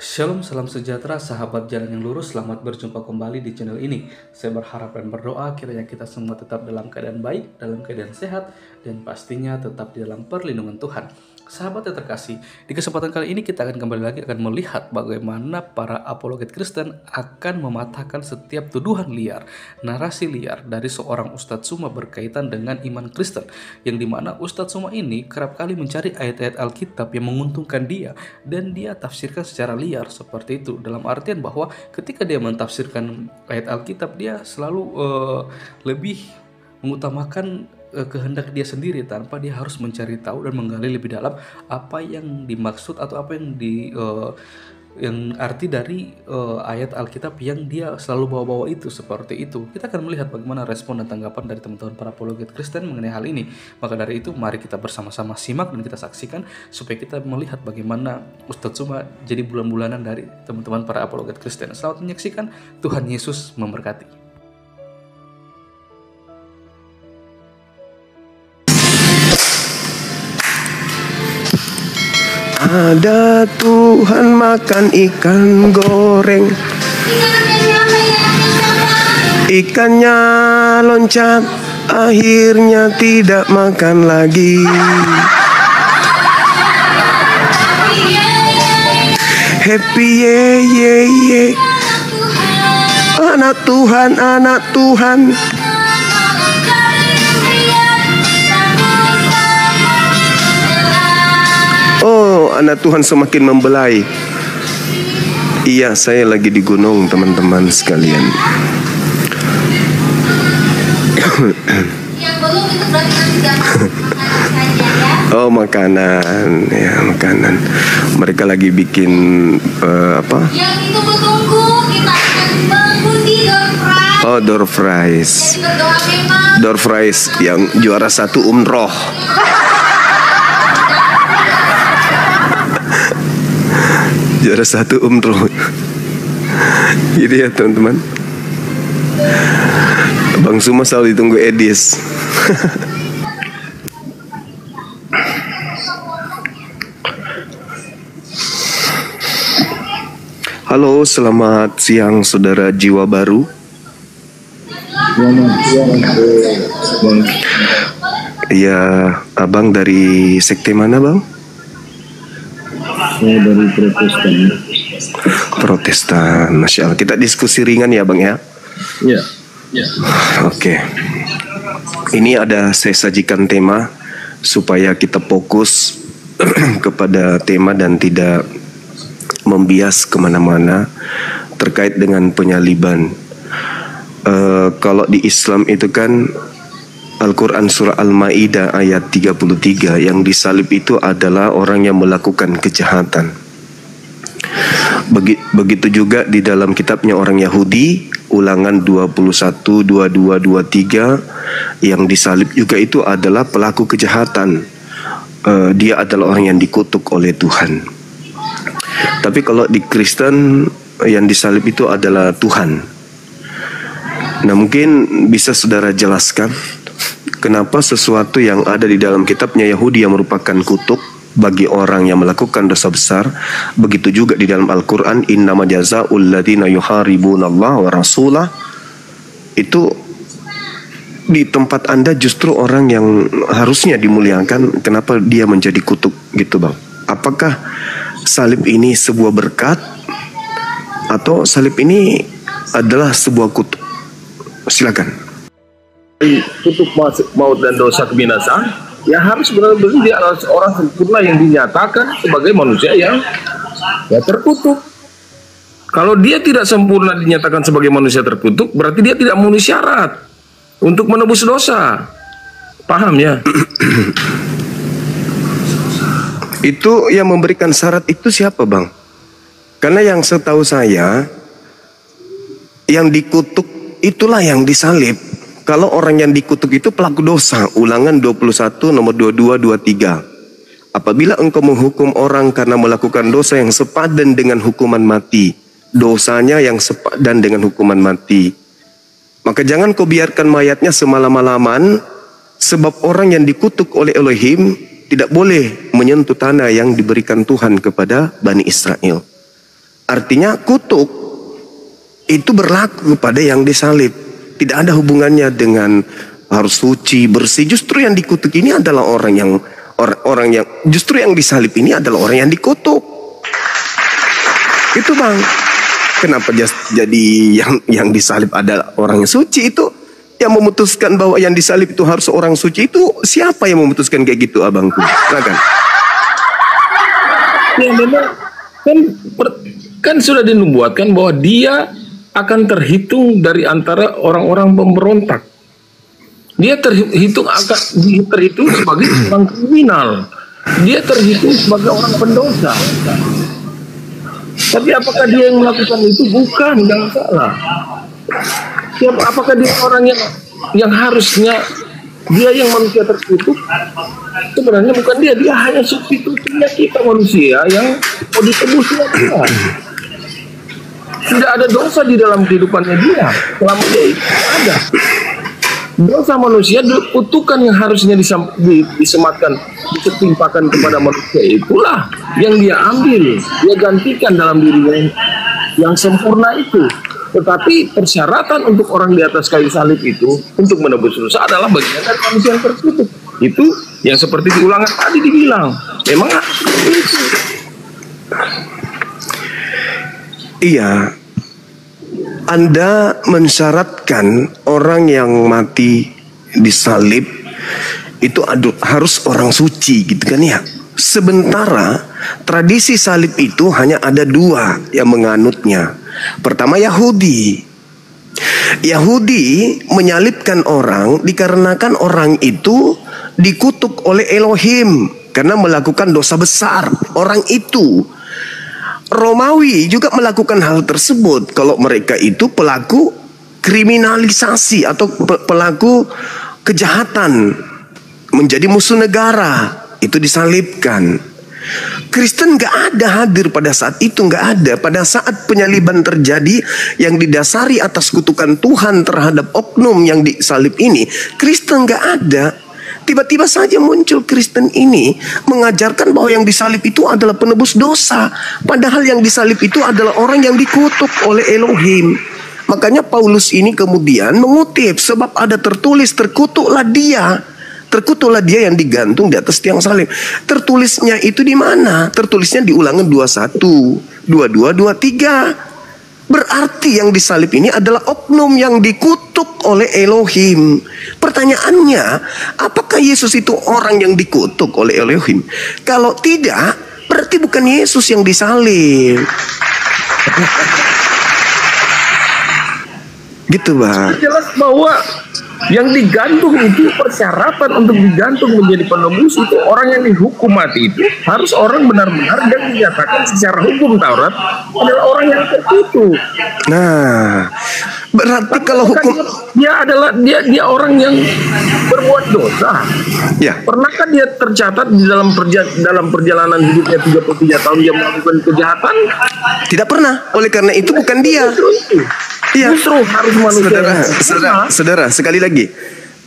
Shalom, salam sejahtera, sahabat jalan yang lurus. Selamat berjumpa kembali di channel ini. Saya berharap dan berdoa kiranya kita semua tetap dalam keadaan baik, dalam keadaan sehat, dan pastinya tetap di dalam perlindungan Tuhan. Sahabat yang terkasih, di kesempatan kali ini kita akan kembali lagi akan melihat bagaimana para apologet Kristen akan mematahkan setiap tuduhan liar, narasi liar dari seorang Ustadz Suma berkaitan dengan iman Kristen, yang dimana Ustadz Suma ini kerap kali mencari ayat-ayat Alkitab yang menguntungkan dia dan dia tafsirkan secara liar seperti itu, dalam artian bahwa ketika dia mentafsirkan ayat Alkitab dia selalu lebih mengutamakan kehendak dia sendiri tanpa dia harus mencari tahu dan menggali lebih dalam apa yang dimaksud atau apa yang yang arti dari ayat Alkitab yang dia selalu bawa-bawa itu, seperti itu. Kita akan melihat bagaimana respon dan tanggapan dari teman-teman para apologet Kristen mengenai hal ini. Maka dari itu mari kita bersama-sama simak dan kita saksikan supaya kita melihat bagaimana Ustadz Suma jadi bulan-bulanan dari teman-teman para apologet Kristen. Selamat menyaksikan, Tuhan Yesus memberkati. Ada Tuhan makan ikan goreng, ikannya loncat, akhirnya tidak makan lagi. Happy ye ye ye. Anak Tuhan, anak Tuhan. Oh, anak Tuhan semakin membelai. Iya, saya lagi di gunung, teman-teman sekalian. Oh, makanan, ya makanan. Mereka lagi bikin apa? Yang itu tunggu, kita akan mengundi door fries. Door fries yang juara satu umroh. Juara satu umroh. Gitu ya teman-teman. Bang Suma selalu ditunggu Edis. Halo, selamat siang saudara jiwa baru. Ya, abang dari sekte mana bang? Saya dari Protestan. Protestan, Masya Allah. Kita diskusi ringan ya bang ya? Ya. Ya. Oke. Ini ada saya sajikan tema supaya kita fokus kepada tema dan tidak membias kemana-mana terkait dengan penyaliban. Kalau di Islam itu kan Al-Quran surah Al-Ma'idah ayat 33, yang disalib itu adalah orang yang melakukan kejahatan. Begitu juga di dalam kitabnya orang Yahudi, Ulangan 21, 22, 23, yang disalib juga itu adalah pelaku kejahatan. Dia adalah orang yang dikutuk oleh Tuhan. Tapi kalau di Kristen yang disalib itu adalah Tuhan. Nah, mungkin bisa saudara jelaskan kenapa sesuatu yang ada di dalam kitabnya Yahudi yang merupakan kutuk bagi orang yang melakukan dosa besar, begitu juga di dalam Al-Quran, innama jazaa'ul ladzina yuharibunallaha wa rasulah, itu di tempat Anda justru orang yang harusnya dimuliakan, kenapa dia menjadi kutuk gitu bang? Apakah salib ini sebuah berkat atau salib ini adalah sebuah kutuk? Silakan. Kutuk maut dan dosa kebinasaan, ya harus benar-benar dia adalah seorang sempurna yang dinyatakan sebagai manusia yang ya terkutuk. Kalau dia tidak sempurna dinyatakan sebagai manusia terkutuk, berarti dia tidak memenuhi syarat untuk menebus dosa. Paham ya? Itu yang memberikan syarat itu siapa bang? Karena yang setahu saya, yang dikutuk itulah yang disalib. Kalau orang yang dikutuk itu pelaku dosa, Ulangan 21 nomor 22, 23. Apabila engkau menghukum orang karena melakukan dosa yang sepadan dengan hukuman mati, dosanya yang sepadan dengan hukuman mati, maka jangan kau biarkan mayatnya semalam-malaman, sebab orang yang dikutuk oleh Elohim tidak boleh menyentuh tanah yang diberikan Tuhan kepada Bani Israel. Artinya kutuk itu berlaku kepada yang disalib. Tidak ada hubungannya dengan harus suci, bersih. Justru yang dikutuk ini adalah orang yang justru yang disalib ini adalah orang yang dikutuk. Itu Bang. Kenapa jadi yang disalib adalah orang yang suci? Itu yang memutuskan bahwa yang disalib itu harus orang suci, itu siapa yang memutuskan kayak gitu, abangku? Silakan. Ya memang kan sudah dinubuatkan bahwa dia akan terhitung dari antara orang-orang pemberontak. Dia terhitung sebagai orang kriminal. Dia terhitung sebagai orang pendosa. Tapi apakah dia yang melakukan itu? Bukan, jangan salah. Apakah dia orang yang harusnya dia yang manusia terkutuk? Sebenarnya bukan dia hanya substitusinya kita manusia yang mau ditebus oleh Tuhan. Tidak ada dosa di dalam kehidupannya dia. Selama dia itu ada. Dosa manusia, kutukan yang harusnya disematkan, ditimpakan kepada manusia, itulah yang dia ambil, dia gantikan dalam dirinya yang sempurna itu. Tetapi persyaratan untuk orang di atas kayu salib itu untuk menebus dosa adalah bagian dari manusia yang terkutuk. Itu yang seperti di Ulangan tadi dibilang, memang itu. Iya, Anda mensyaratkan orang yang mati disalib itu harus orang suci, gitu kan ya. Sementara tradisi salib itu hanya ada dua yang menganutnya. Pertama, Yahudi menyalibkan orang dikarenakan orang itu dikutuk oleh Elohim karena melakukan dosa besar. Orang itu Romawi juga melakukan hal tersebut. Kalau mereka itu pelaku kriminalisasi atau pelaku kejahatan, menjadi musuh negara, itu disalibkan. Kristen gak ada hadir pada saat itu, gak ada. Pada saat penyaliban terjadi yang didasari atas kutukan Tuhan terhadap oknum yang disalib ini, Kristen gak ada. Tiba-tiba saja muncul Kristen ini mengajarkan bahwa yang disalib itu adalah penebus dosa. Padahal yang disalib itu adalah orang yang dikutuk oleh Elohim. Makanya Paulus ini kemudian mengutip, sebab ada tertulis, terkutuklah dia yang digantung di atas tiang salib. Tertulisnya itu di mana? Tertulisnya di Ulangan 21, 22, 23. Berarti yang disalib ini adalah oknum yang dikutuk oleh Elohim. Pertanyaannya, apakah Yesus itu orang yang dikutuk oleh Elohim? Kalau tidak, berarti bukan Yesus yang disalib. Gitu, Bang. Jelas bahwa yang digantung itu, persyaratan untuk digantung menjadi penebus itu, orang yang dihukum mati itu harus orang benar-benar dan dinyatakan secara hukum Taurat adalah orang yang terkutuk. Nah, berarti kalau hukum dia orang yang berbuat dosa. Ya. Pernahkah dia tercatat di dalam perjalanan hidupnya 33 tahun dia melakukan kejahatan? Tidak pernah. Oleh karena itu bukan dia. Iya. Justru harus manusia. Saudara, sekali lagi,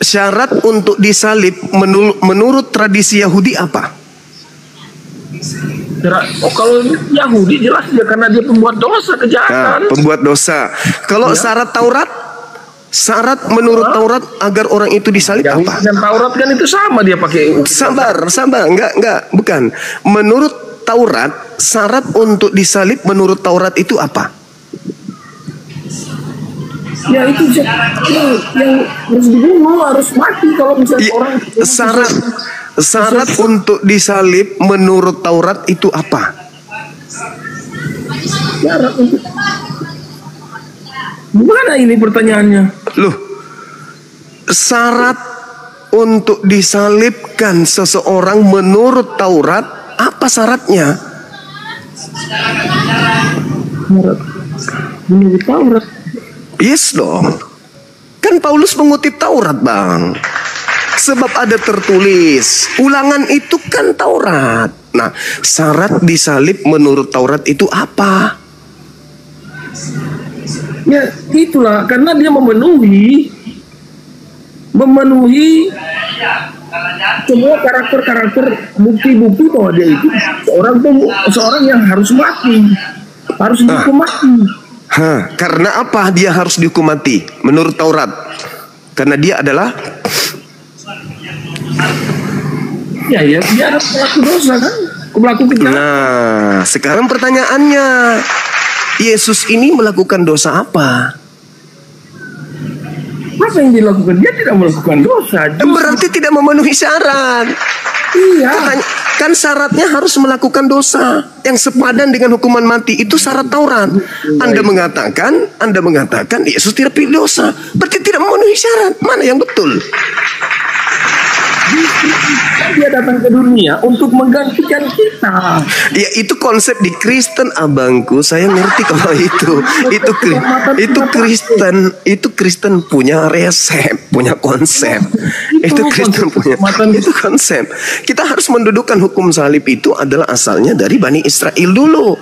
syarat untuk disalib menurut tradisi Yahudi apa? Kalau Yahudi jelas dia karena dia pembuat dosa, kejahatan. Nah, pembuat dosa. Kalau syarat Taurat, syarat menurut Taurat agar orang itu disalib apa? Dan Taurat kan itu sama, dia pakai. Sabar, enggak, bukan. Menurut Taurat, syarat untuk disalib menurut Taurat itu apa? Ya itu yang harus dibunuh, harus mati kalau misalnya orang. Syarat untuk disalib menurut Taurat itu apa? Syarat untuk gimana ini pertanyaannya? Loh, syarat untuk disalibkan seseorang menurut Taurat apa syaratnya? Menurut Taurat. Yes dong. Kan Paulus mengutip Taurat, Bang. Sebab ada tertulis. Ulangan itu kan Taurat. Nah, syarat disalib menurut Taurat itu apa? Ya itulah, karena dia memenuhi semua karakter bukti-bukti bahwa dia itu seorang yang harus mati. harus dihukum mati. Karena apa dia harus dihukum mati menurut Taurat? Karena dia adalah dia adalah pelaku dosa kan, pelaku kejahatan. Nah, sekarang pertanyaannya, Yesus ini melakukan dosa apa? Apa yang dilakukan? Dia tidak melakukan dosa. Berarti tidak memenuhi syarat. Iya. Kan syaratnya harus melakukan dosa yang sepadan dengan hukuman mati. Itu syarat Taurat. Anda mengatakan Yesus tidak pilih dosa. Berarti tidak memenuhi syarat. Mana yang betul? Dia datang ke dunia untuk menggantikan kita. Ya, itu konsep di Kristen, abangku. Saya ngerti kalau itu Kristen punya resep, punya konsep. Itu Kristen punya itu konsep. Kita harus mendudukkan hukum salib itu adalah asalnya dari Bani Israel dulu.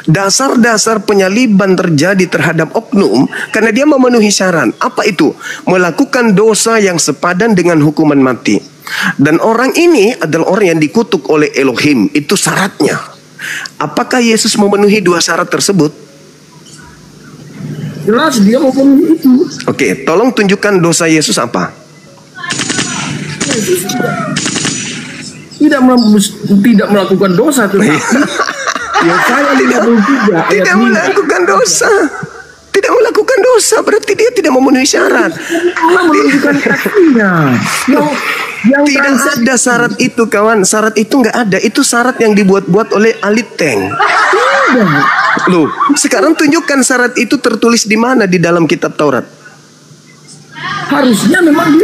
Dasar-dasar penyaliban terjadi terhadap oknum karena dia memenuhi syarat. Apa itu? Melakukan dosa yang sepadan dengan hukuman mati. Dan orang ini adalah orang yang dikutuk oleh Elohim. Itu syaratnya. Apakah Yesus memenuhi dua syarat tersebut? Jelas dia memenuhi itu. Oke, tolong tunjukkan dosa Yesus apa? Yesus tidak melakukan dosa, tetapi Yesaya 53 tidak melakukan dosa. Tidak melakukan dosa berarti dia tidak memenuhi syarat. Menunjukkan kakinya. Tidak ada syarat itu, kawan. Syarat itu nggak ada. Itu syarat yang dibuat-buat oleh Aliteng. Loh, sekarang tunjukkan syarat itu tertulis di mana di dalam kitab Taurat. Harusnya memang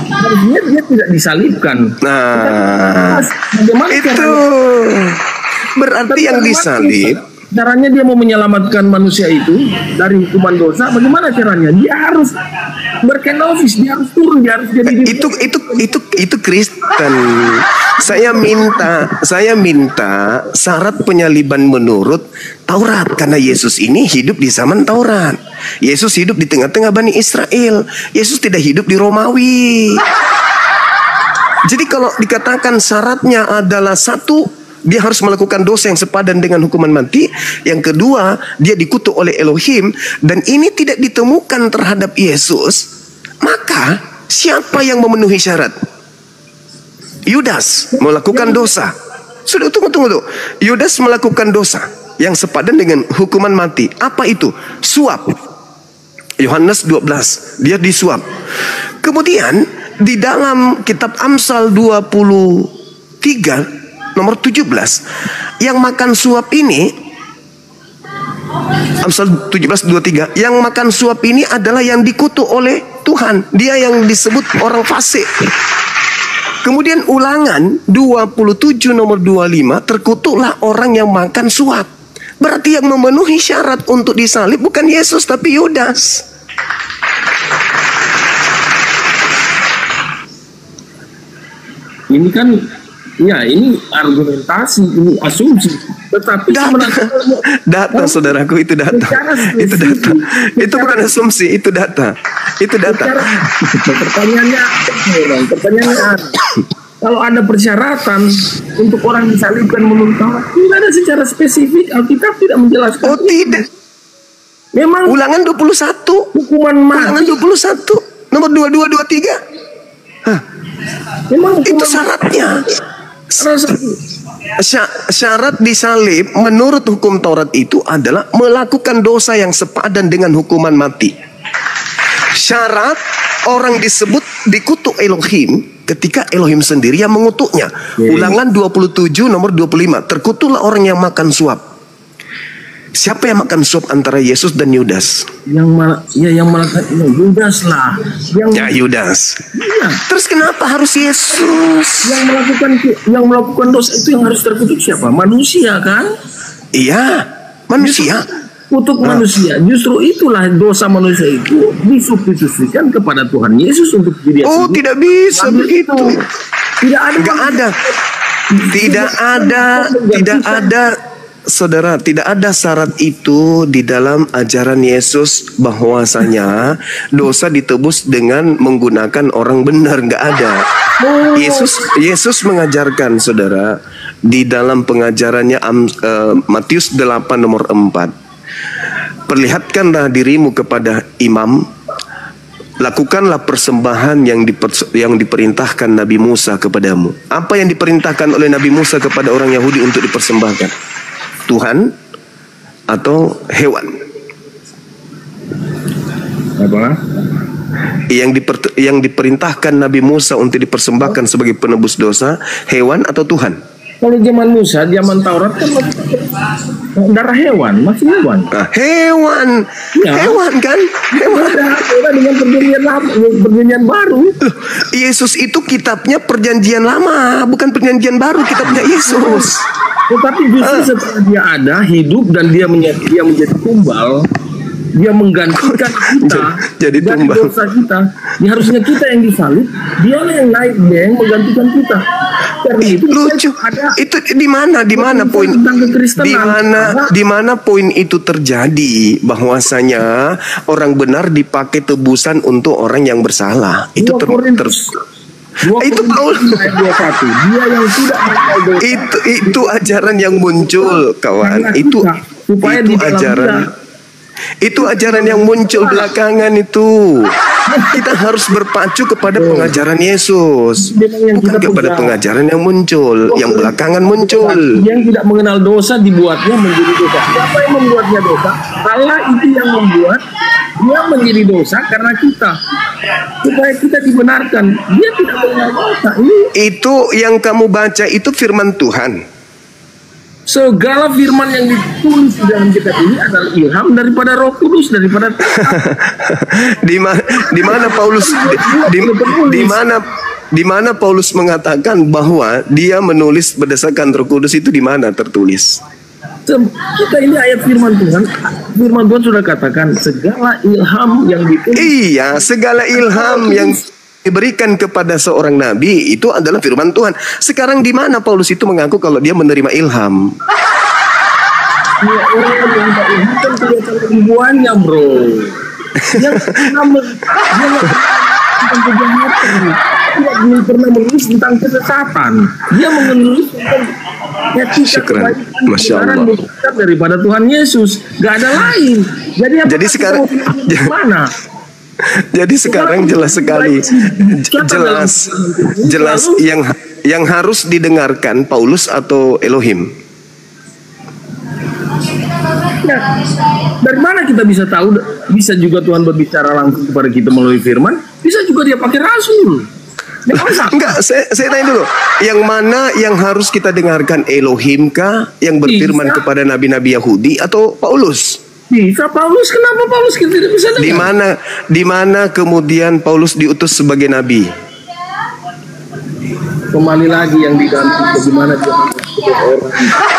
harusnya dia tidak disalibkan. Nah, itu berarti yang disalib. Caranya dia mau menyelamatkan manusia itu dari hukuman dosa. Bagaimana caranya? Dia harus berkenosis, dia harus turun, dia harus jadi itu Kristen. Saya minta syarat penyaliban menurut Taurat karena Yesus ini hidup di zaman Taurat. Yesus hidup di tengah-tengah Bani Israel. Yesus tidak hidup di Romawi. Jadi kalau dikatakan syaratnya adalah satu, dia harus melakukan dosa yang sepadan dengan hukuman mati. Yang kedua, dia dikutuk oleh Elohim. Dan ini tidak ditemukan terhadap Yesus. Maka, siapa yang memenuhi syarat? Yudas melakukan dosa. Sudah, tunggu. Yudas melakukan dosa yang sepadan dengan hukuman mati. Apa itu? Suap. Yohanes 12. Dia disuap. Kemudian, di dalam kitab Amsal 23... nomor 17, yang makan suap ini, Amsal 17:23, yang makan suap ini adalah yang dikutuk oleh Tuhan. Dia yang disebut orang fasik. Kemudian Ulangan 27 nomor 25, terkutuklah orang yang makan suap. Berarti yang memenuhi syarat untuk disalib bukan Yesus tapi Yudas. Ini kan, ya, ini argumentasi, ini asumsi. Tetapi data saudaraku, itu data. Itu bukan asumsi, itu data. Pertanyaannya, kalau ada persyaratan untuk orang disalibkan menurut Taurat, tidak ada secara spesifik. Alkitab tidak menjelaskan. Oh, tidak. Memang Ulangan 21. Hukuman mati. Ulangan 21 nomor 22-23. Memang itu syaratnya. Syarat disalib menurut hukum Taurat itu adalah melakukan dosa yang sepadan dengan hukuman mati. Syarat orang disebut dikutuk Elohim ketika Elohim sendiri yang mengutuknya. Ulangan 27 nomor 25, terkutuklah orang yang makan suap. Siapa yang makan suap antara Yesus dan Yudas? Yang makan Yudas lah. Yudas. Ya. Terus kenapa harus Yesus? Yang melakukan dosa itu yang harus terkutuk siapa? Manusia kan? Iya, manusia. Kutuk manusia. Justru itulah dosa manusia itu disubstitusikan kepada Tuhan Yesus untuk diri sendiri. Oh, tidak bisa begitu. Tidak ada. Saudara, tidak ada syarat itu di dalam ajaran Yesus bahwasanya dosa ditebus dengan menggunakan orang benar, nggak ada. Yesus mengajarkan, saudara, di dalam pengajarannya Matius 8 nomor 4. Perlihatkanlah dirimu kepada imam, lakukanlah persembahan yang diperintahkan Nabi Musa kepadamu. Apa yang diperintahkan oleh Nabi Musa kepada orang Yahudi untuk dipersembahkan? Tuhan atau hewan? Apa? Yang diperintahkan Nabi Musa untuk dipersembahkan sebagai penebus dosa, hewan atau Tuhan? Kalau zaman Musa, zaman Taurat kan darah hewan, masih hewan. Nah, hewan, Ya. hewan kan? Hewan. Ada dengan perjanjian lama, perjanjian baru. Yesus itu kitabnya perjanjian lama, bukan perjanjian baru kitabnya Yesus. Tetapi justru setelah dia ada, hidup dan dia menjadi tumbal, dia menggantikan kita Jadi dari tumbal. dosa kita. Ya, harusnya kita yang disalib, dia yang naik, dia yang menggantikan kita. Karena itu Lucu. ada Itu di mana poin? tentang kekristenan. Di mana poin itu terjadi, bahwasanya orang benar dipakai tebusan untuk orang yang bersalah. Itu 2 Korintus itu Paulus. ayat 21. Dia yang tidak mengenal dosa. Itu ajaran yang muncul, kawan. Karena Itu kita, supaya itu di dalam ajaran. Itu ajaran yang muncul belakangan itu. Kita harus berpacu kepada pengajaran Yesus, bukan kepada pengajaran yang muncul, yang belakangan muncul. Yang tidak mengenal dosa dibuatnya menjadi dosa. Siapa yang membuatnya dosa? Allah itu yang membuat dia menjadi dosa karena kita, supaya kita dibenarkan. Dia tidak mengenal dosa. Ini Itu yang kamu baca itu firman Tuhan. segala firman yang ditulis di dalam kitab ini adalah ilham daripada Roh Kudus, daripada Di mana Paulus di mana Paulus mengatakan bahwa dia menulis berdasarkan Roh Kudus, itu di mana tertulis? kita ini ayat firman Tuhan. Firman Tuhan sudah katakan segala ilham yang ditulis. Iya, segala ilham yang diberikan kepada seorang nabi itu adalah firman Tuhan. Sekarang di mana Paulus itu mengaku kalau dia menerima ilham? Ya, orang yang minta ilham kan kelihatan ribuannya, bro. Dia nggak pernah tentang kejahatan. Dia belum pernah menulis tentang kesesatan. Dia menulis tentang etika Syukran. kebaikan, Masya kebenaran, Allah. mukjizat daripada Tuhan Yesus. Gak ada lain. Jadi sekarang- mana? Jadi sekarang jelas sekali, jelas yang harus didengarkan Paulus atau Elohim. Ya, dari mana kita bisa tahu? Bisa juga Tuhan berbicara langsung kepada kita melalui firman. Bisa juga dia pakai rasul. Ya, masa? Enggak, saya tanya dulu. Yang mana yang harus kita dengarkan, Elohim kah yang berfirman Bisa. kepada nabi-nabi Yahudi atau Paulus? Bisa Paulus, kenapa Paulus kita tidak bisa dengar? Di mana kemudian Paulus diutus sebagai nabi? Kembali lagi yang diganti bagaimana dia orang.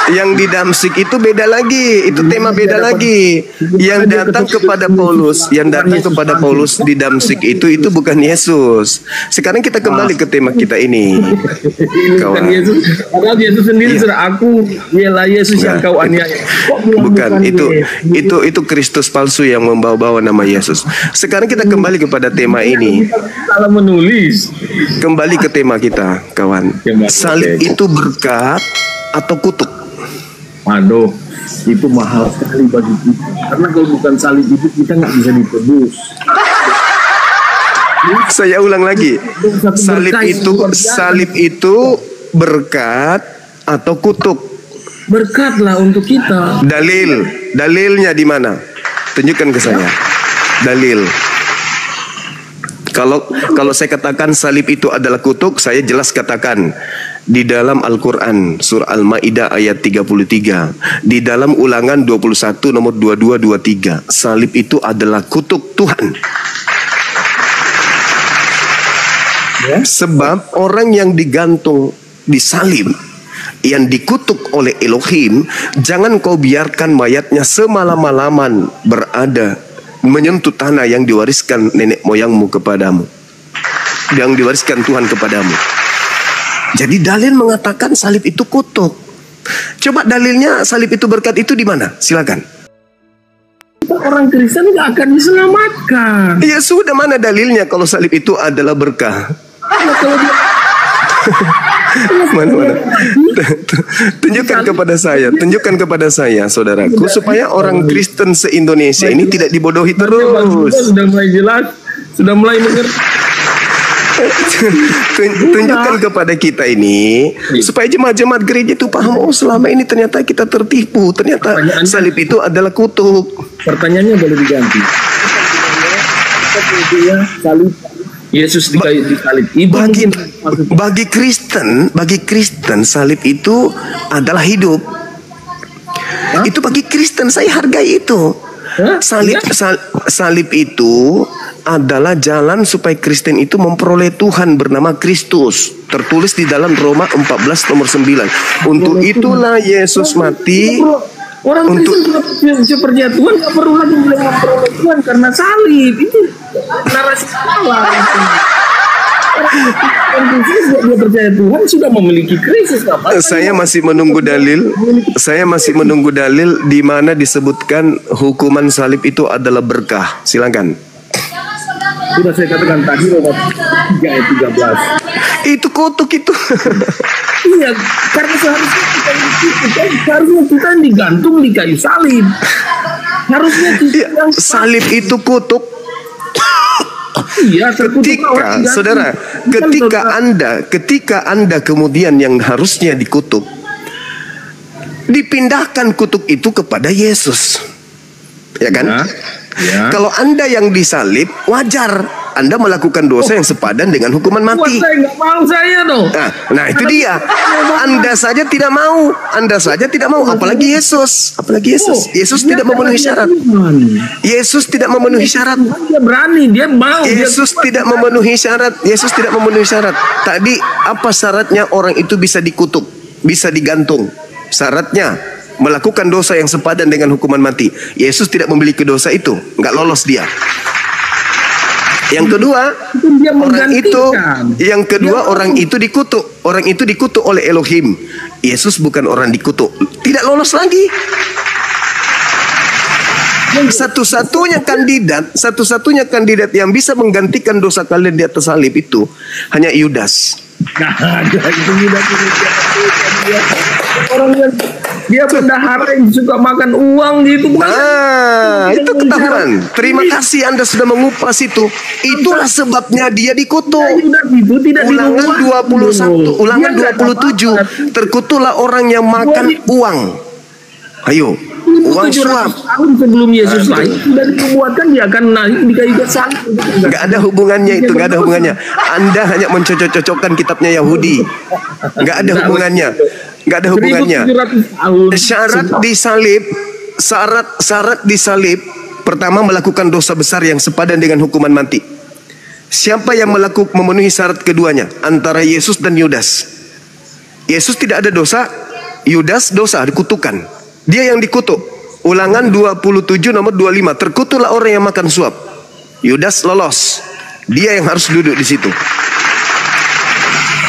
Yang di Damsik itu beda lagi, itu tema beda lagi. Yang datang kepada Paulus, di Damsik itu bukan Yesus. Sekarang kita kembali ke tema kita ini. Ini bukan Kawan. Yesus. Padahal Yesus sendiri sudah aku ialah Yesus yang kau aniaya. Kok bilang Bukan, Yesus? itu Kristus palsu yang membawa-bawa nama Yesus. Sekarang kita kembali kepada tema ini. Salah menulis. Kembali ke tema kita, kawan. Salib itu berkat atau kutuk? Waduh, itu mahal sekali bagi kita. Karena kalau bukan salib itu kita nggak bisa ditebus. Saya ulang lagi. Salib itu berkat atau kutuk? Berkatlah untuk kita. Dalilnya di mana? Tunjukkan ke saya. Dalil. Kalau saya katakan salib itu adalah kutuk, saya jelas katakan di dalam Al-Quran surah Al-Maidah ayat 33, di dalam Ulangan 21 nomor 2223, salib itu adalah kutuk Tuhan. Sebab orang yang digantung di salib, yang dikutuk oleh Elohim, jangan kau biarkan mayatnya semalam-malaman berada menyentuh tanah yang diwariskan nenek moyangmu kepadamu, yang diwariskan Tuhan kepadamu. Jadi dalil mengatakan salib itu kutuk. Coba dalilnya salib itu berkat itu di mana? Silakan. Orang Kristen nggak akan diselamatkan. Ya sudah, mana dalilnya kalau salib itu adalah berkah? Ya, kalau dia Mana? Tunjukkan kepada saya, saudaraku, supaya orang Kristen se-Indonesia ini tidak dibodohi terus. Sudah mulai jelas, sudah mulai mengerti. Tunjukkan kepada kita ini supaya jemaat-jemaat gereja itu paham, oh selama ini ternyata kita tertipu, ternyata salib itu adalah kutuk. Pertanyaannya boleh diganti. Salib Yesus disalib. Bagi Kristen salib itu adalah hidup. Itu bagi Kristen, saya hargai itu. Salib itu adalah jalan supaya Kristen itu memperoleh Tuhan bernama Kristus. Tertulis di dalam Roma 14 nomor 9. Untuk itulah Yesus mati. Orang Kristen percaya Tuhan gak perlu lagi memperoleh Tuhan karena salib. Itu narasi salah. Orang Kristen dia percaya Tuhan sudah memiliki Kristus. Saya masih menunggu dalil di mana disebutkan hukuman salib itu adalah berkah. Silakan. Sudah saya katakan tadi Roma 3 ayat 13. Itu kutuk itu. Iya, karena seharusnya kita digantung di kayu salib. Harusnya kita salib itu kutuk. Iya, ketika Anda kemudian yang harusnya dikutuk, dipindahkan kutuk itu kepada Yesus. Ya kan? Ya. Kalau Anda yang disalib, wajar Anda melakukan dosa yang sepadan dengan hukuman mati. Saya nggak mau saya dong. Nah itu dia. Anda saja tidak mau. Apalagi Yesus. Yesus tidak memenuhi syarat. Yesus tidak memenuhi syarat. Dia berani, dia mau. Yesus tidak memenuhi syarat. Tadi apa syaratnya orang itu bisa dikutuk, bisa digantung? Syaratnya melakukan dosa yang sepadan dengan hukuman mati. Yesus tidak memiliki dosa itu, nggak lolos dia. Yang kedua, orang itu dikutuk. Orang itu dikutuk oleh Elohim. Yesus bukan orang dikutuk, tidak lolos lagi. Satu-satunya kandidat yang bisa menggantikan dosa kalian di atas salib itu hanya Yudas. Orang yang dia bendahara yang suka makan uang gitu. Itu ketahuan. Terima kasih Anda sudah mengupas itu. Itulah sebabnya dia dikutuk. Ulangan 21, Ulangan 27. Terkutuklah orang yang makan uang. Ayo, uang suap. Tahun sebelum Yesus lahir sudah dibuatkan dia akan naik di kayu salib. Nggak ada hubungannya itu, nggak ada hubungannya. Anda hanya mencocok-cocokkan kitabnya Yahudi. Nggak ada hubungannya. Syarat disalib pertama melakukan dosa besar yang sepadan dengan hukuman mati. Siapa yang memenuhi syarat keduanya? Antara Yesus dan Yudas. Yesus tidak ada dosa, Yudas dosa, dikutukan. Dia yang dikutuk. Ulangan 27 nomor 25. Terkutuklah orang yang makan suap. Yudas lolos. Dia yang harus duduk di situ.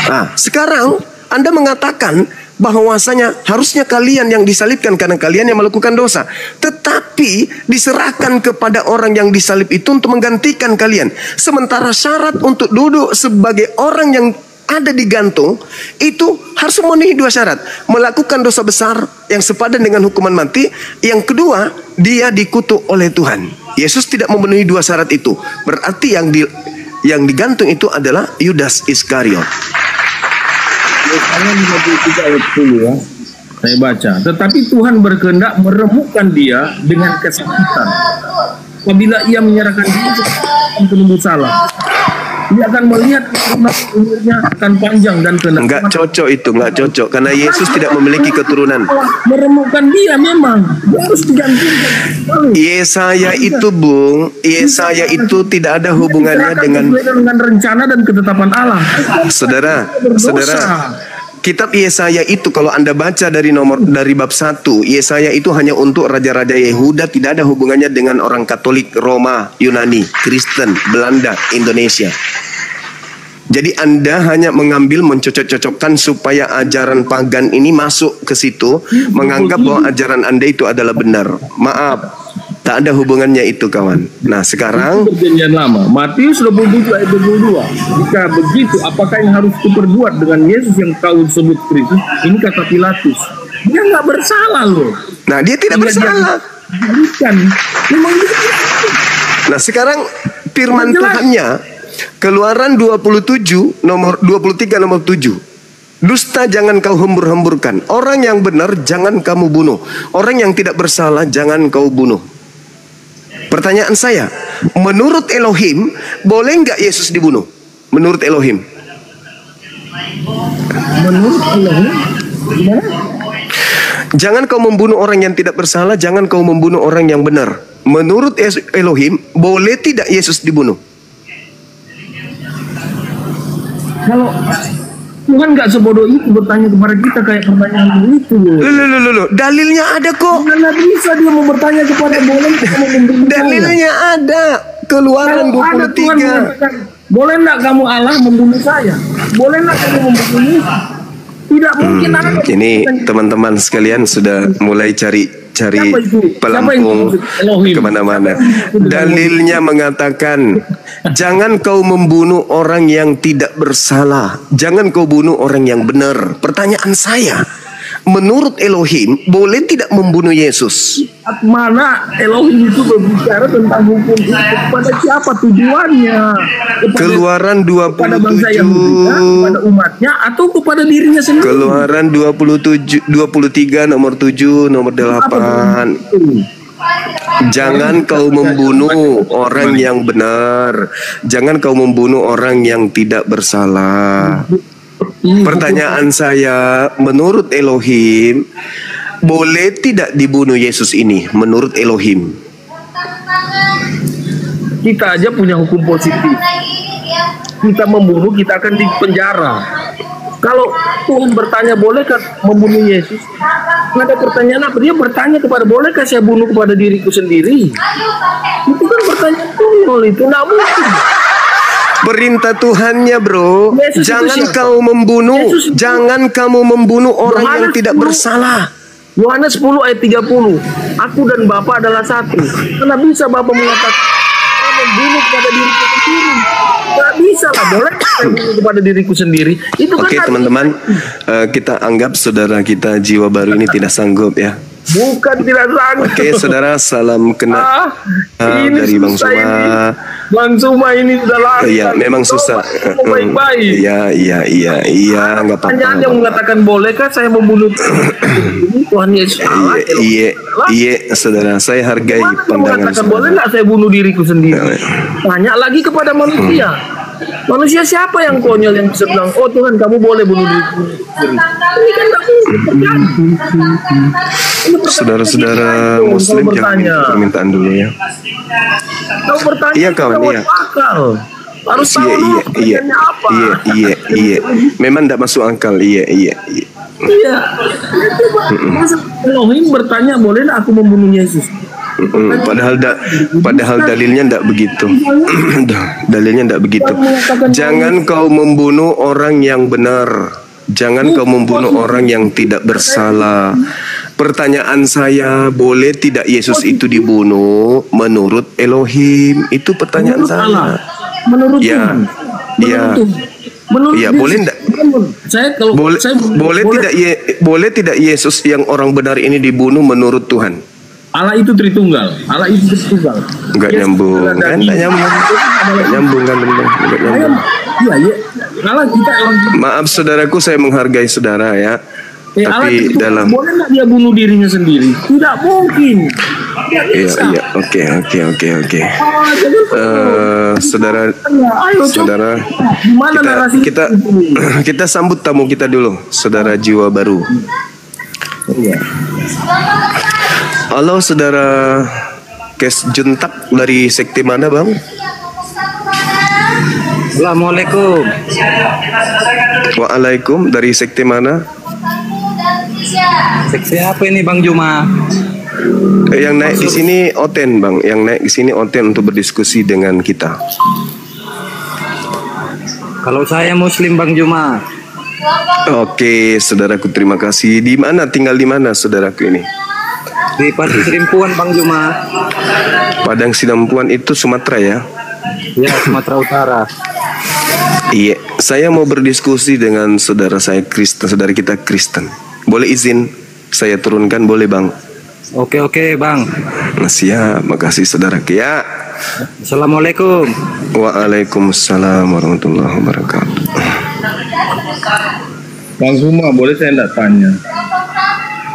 Nah, sekarang Anda mengatakan bahwasanya harusnya kalian yang disalibkan karena kalian yang melakukan dosa, tetapi diserahkan kepada orang yang disalib itu untuk menggantikan kalian. Sementara syarat untuk duduk sebagai orang yang ada di gantung itu harus memenuhi dua syarat: melakukan dosa besar yang sepadan dengan hukuman mati, yang kedua dia dikutuk oleh Tuhan. Yesus tidak memenuhi dua syarat itu, berarti yang digantung itu adalah Yudas Iskariot. Ayat 53 ayat 10 ya. Saya baca. Tetapi Tuhan berkehendak meremukkan dia dengan kesakitan. Apabila ia menyerahkan diri kepada penebus salah, dia akan melihat umurnya akan panjang dan kehendak. Enggak cocok karena Yesus tidak memiliki keturunan. Meremukkan dia memang. Dia harus digantikan. Yesaya itu tidak ada hubungannya dengan rencana dan ketetapan Allah. Saudara, kitab Yesaya itu kalau Anda baca dari bab 1, Yesaya itu hanya untuk raja-raja Yehuda, tidak ada hubungannya dengan orang Katolik, Roma, Yunani, Kristen, Belanda, Indonesia. Jadi Anda hanya mengambil mencocok-cocokkan supaya ajaran pagan ini masuk ke situ, menganggap bahwa ajaran Anda itu adalah benar. Maaf, Tak ada hubungannya itu, kawan. Nah, sekarang Perjanjian lama, Matius 27 ayat 22. Jika begitu, apakah yang harus kuperbuat dengan Yesus yang kau sebut Kristus? Ini kata Pilatus. Dia nggak bersalah loh. nah dia tidak bersalah. Bukan. Memang dia Nah, sekarang firman Tuhannya Keluaran 27 nomor 23 nomor 7. Dusta jangan kau hembur-hemburkan. Orang yang benar jangan kamu bunuh. Orang yang tidak bersalah jangan kau bunuh. Pertanyaan saya, menurut Elohim boleh nggak Yesus dibunuh? Menurut Elohim? menurut Elohim gimana? Jangan kau membunuh orang yang tidak bersalah, jangan kau membunuh orang yang benar. Menurut Elohim, boleh tidak Yesus dibunuh? Kalau Tuhan nggak sebodoh itu bertanya kepada kita kayak pertanyaan itu loh. Loh, dalilnya ada kok. Mana bisa dia mau bertanya kepada boleh kamu membunuh saya? Dalilnya ada. Keluaran Kalau ada Tuhan 23. mengatakan, boleh nggak kamu Allah membunuh saya? Boleh nggak kamu membunuh Yesus? Tidak mungkin ada. Ini teman-teman sekalian sudah mulai cari Siapa itu? pelampung Siapa itu? Elohim. kemana-mana. Dalilnya mengatakan, jangan kau membunuh orang yang tidak bersalah, jangan kau bunuh orang yang benar. Pertanyaan saya, menurut Elohim boleh tidak membunuh Yesus? Mana Elohim itu berbicara tentang hukum itu kepada siapa tujuannya? Keluaran Kepada bangsa Yahudi, 27. kepada umatnya, atau kepada dirinya sendiri? Keluaran 23 nomor 7 nomor 8. Jangan kau membunuh orang yang benar, jangan kau membunuh orang yang tidak bersalah. Pertanyaan saya, menurut Elohim boleh tidak dibunuh Yesus ini? Menurut Elohim, Kita aja punya hukum positif. Kita membunuh, kita akan dipenjara. Kalau Tuhan bertanya bolehkah membunuh Yesus, nggak ada pertanyaan apa. Dia bertanya kepada bolehkah saya bunuh kepada diriku sendiri. Itu kan pertanyaan Tuhan, itu nggak mungkin. perintah Tuhannya, bro, Yesus itu jangan siapa? kau membunuh, Yesus itu- jangan kamu membunuh orang yang Yohanes tidak 10. bersalah. Yohanes 10 ayat 30. Aku dan Bapa adalah satu. Karena bisa Bapa mengatakan saya membunuh kepada diriku sendiri. Nggak bisa lah, boleh saya bunuh kepada diriku sendiri. Itu kan Oke, teman-teman, kita anggap saudara kita jiwa baru ini tidak sanggup ya. bukan tidak sanggup. Oke, saudara, salam kenal Ini dari Bang susah Suma. ini. Bang Suma ini sudah lari. Iya, memang susah. Baik-baik. Iya, nggak apa-apa. Pertanyaan yang mengatakan bolehkah saya membunuh ini Tuhan Yesus Allah? Iya, saudara, saya hargai Gimana dia pandangan mengatakan boleh saudara. nggak saya bunuh diriku sendiri? Tanya lagi kepada manusia. Manusia siapa yang konyol yang bisa bilang, oh Tuhan kamu boleh bunuh diriku sendiri? Ini kan nggak mungkin terjadi. Ini pertanyaan Saudara-saudara kita, Muslim kalau jangan bertanya. minta permintaan dulu ya. Kalau bertanya Iya, kita kawan, mau iya. akal. Harus tahu dulu Iya. pertanyaannya apa. Iya. Memang tidak masuk akal. Iya. Iya. Masa Elohim bertanya boleh nggak aku membunuh Yesus? Padahal dalilnya tidak begitu. Dalilnya tidak begitu. Jangan kau membunuh orang yang benar. Jangan kau membunuh orang yang tidak bersalah. Pertanyaan saya, boleh tidak Yesus itu dibunuh menurut Elohim? Itu pertanyaan Menurut Allah, saya. menurut Ya. Tuhan, Ya. menurut Tuhan, menurut Ya, Yesus. boleh enggak? Saya kalau Boleh, saya boleh tidak Yesus yang orang benar ini dibunuh menurut Tuhan? Allah itu Tritunggal, Allah itu Tritunggal. Enggak Yesus nyambung adalah kan? daging. Enggak nyambung. Enggak nyambung kan, benar? Enggak nyambung. Iya. Allah kita orang Maaf saudaraku, saya menghargai saudara ya. Allah Tapi Tritunggal. dalam Boleh nggak dia bunuh dirinya sendiri? Tidak mungkin. Tidak bisa. Iya, oke. Saudara, Ayo, saudara, Gimana narasi kita sambut tamu kita dulu, saudara jiwa baru. Iya. Halo saudara Kes Juntak, dari sekte mana bang? Assalamualaikum. Waalaikum, dari sekte mana? Seksi apa ini Bang Juma? Yang naik di sini Oten bang, yang naik di sini Oten untuk berdiskusi dengan kita. Kalau saya Muslim Bang Juma. Oke, saudaraku, terima kasih. Di mana, tinggal di mana saudaraku ini? Di Padang Sidempuan Bang Juma. Padang Sidempuan itu Sumatera ya? Ya, Sumatera Utara. Iya, saya mau berdiskusi dengan saudara saya Kristen, saudara kita Kristen. Boleh izin saya turunkan, boleh Bang? Oke Bang. Nah, siap, makasih saudara Kia. Assalamualaikum. Waalaikumsalam warahmatullahi wabarakatuh. Bang Zuma, boleh saya enggak tanya?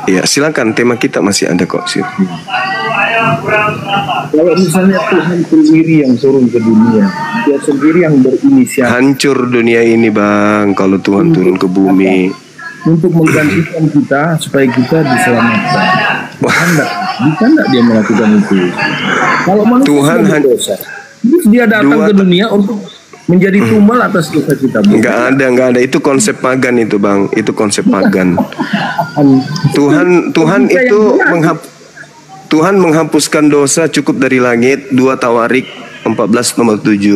Ya, silakan, tema kita masih ada kok, sih. Kalau misalnya Tuhan sendiri yang turun ke dunia, dia sendiri yang berinisiatif Hancur dunia ini Bang, kalau Tuhan turun ke bumi. untuk menggantikan kita supaya kita diselamatkan. Bisa enggak dia melakukan itu? Kalau manusia Tuhan berdosa, terus dia datang ke dunia untuk menjadi tumbal atas dosa kita. Enggak ada. Itu konsep pagan itu Bang. Itu konsep pagan. Tuhan itu Tuhan menghapuskan dosa cukup dari langit. 2 Tawarik 14 nomor 7.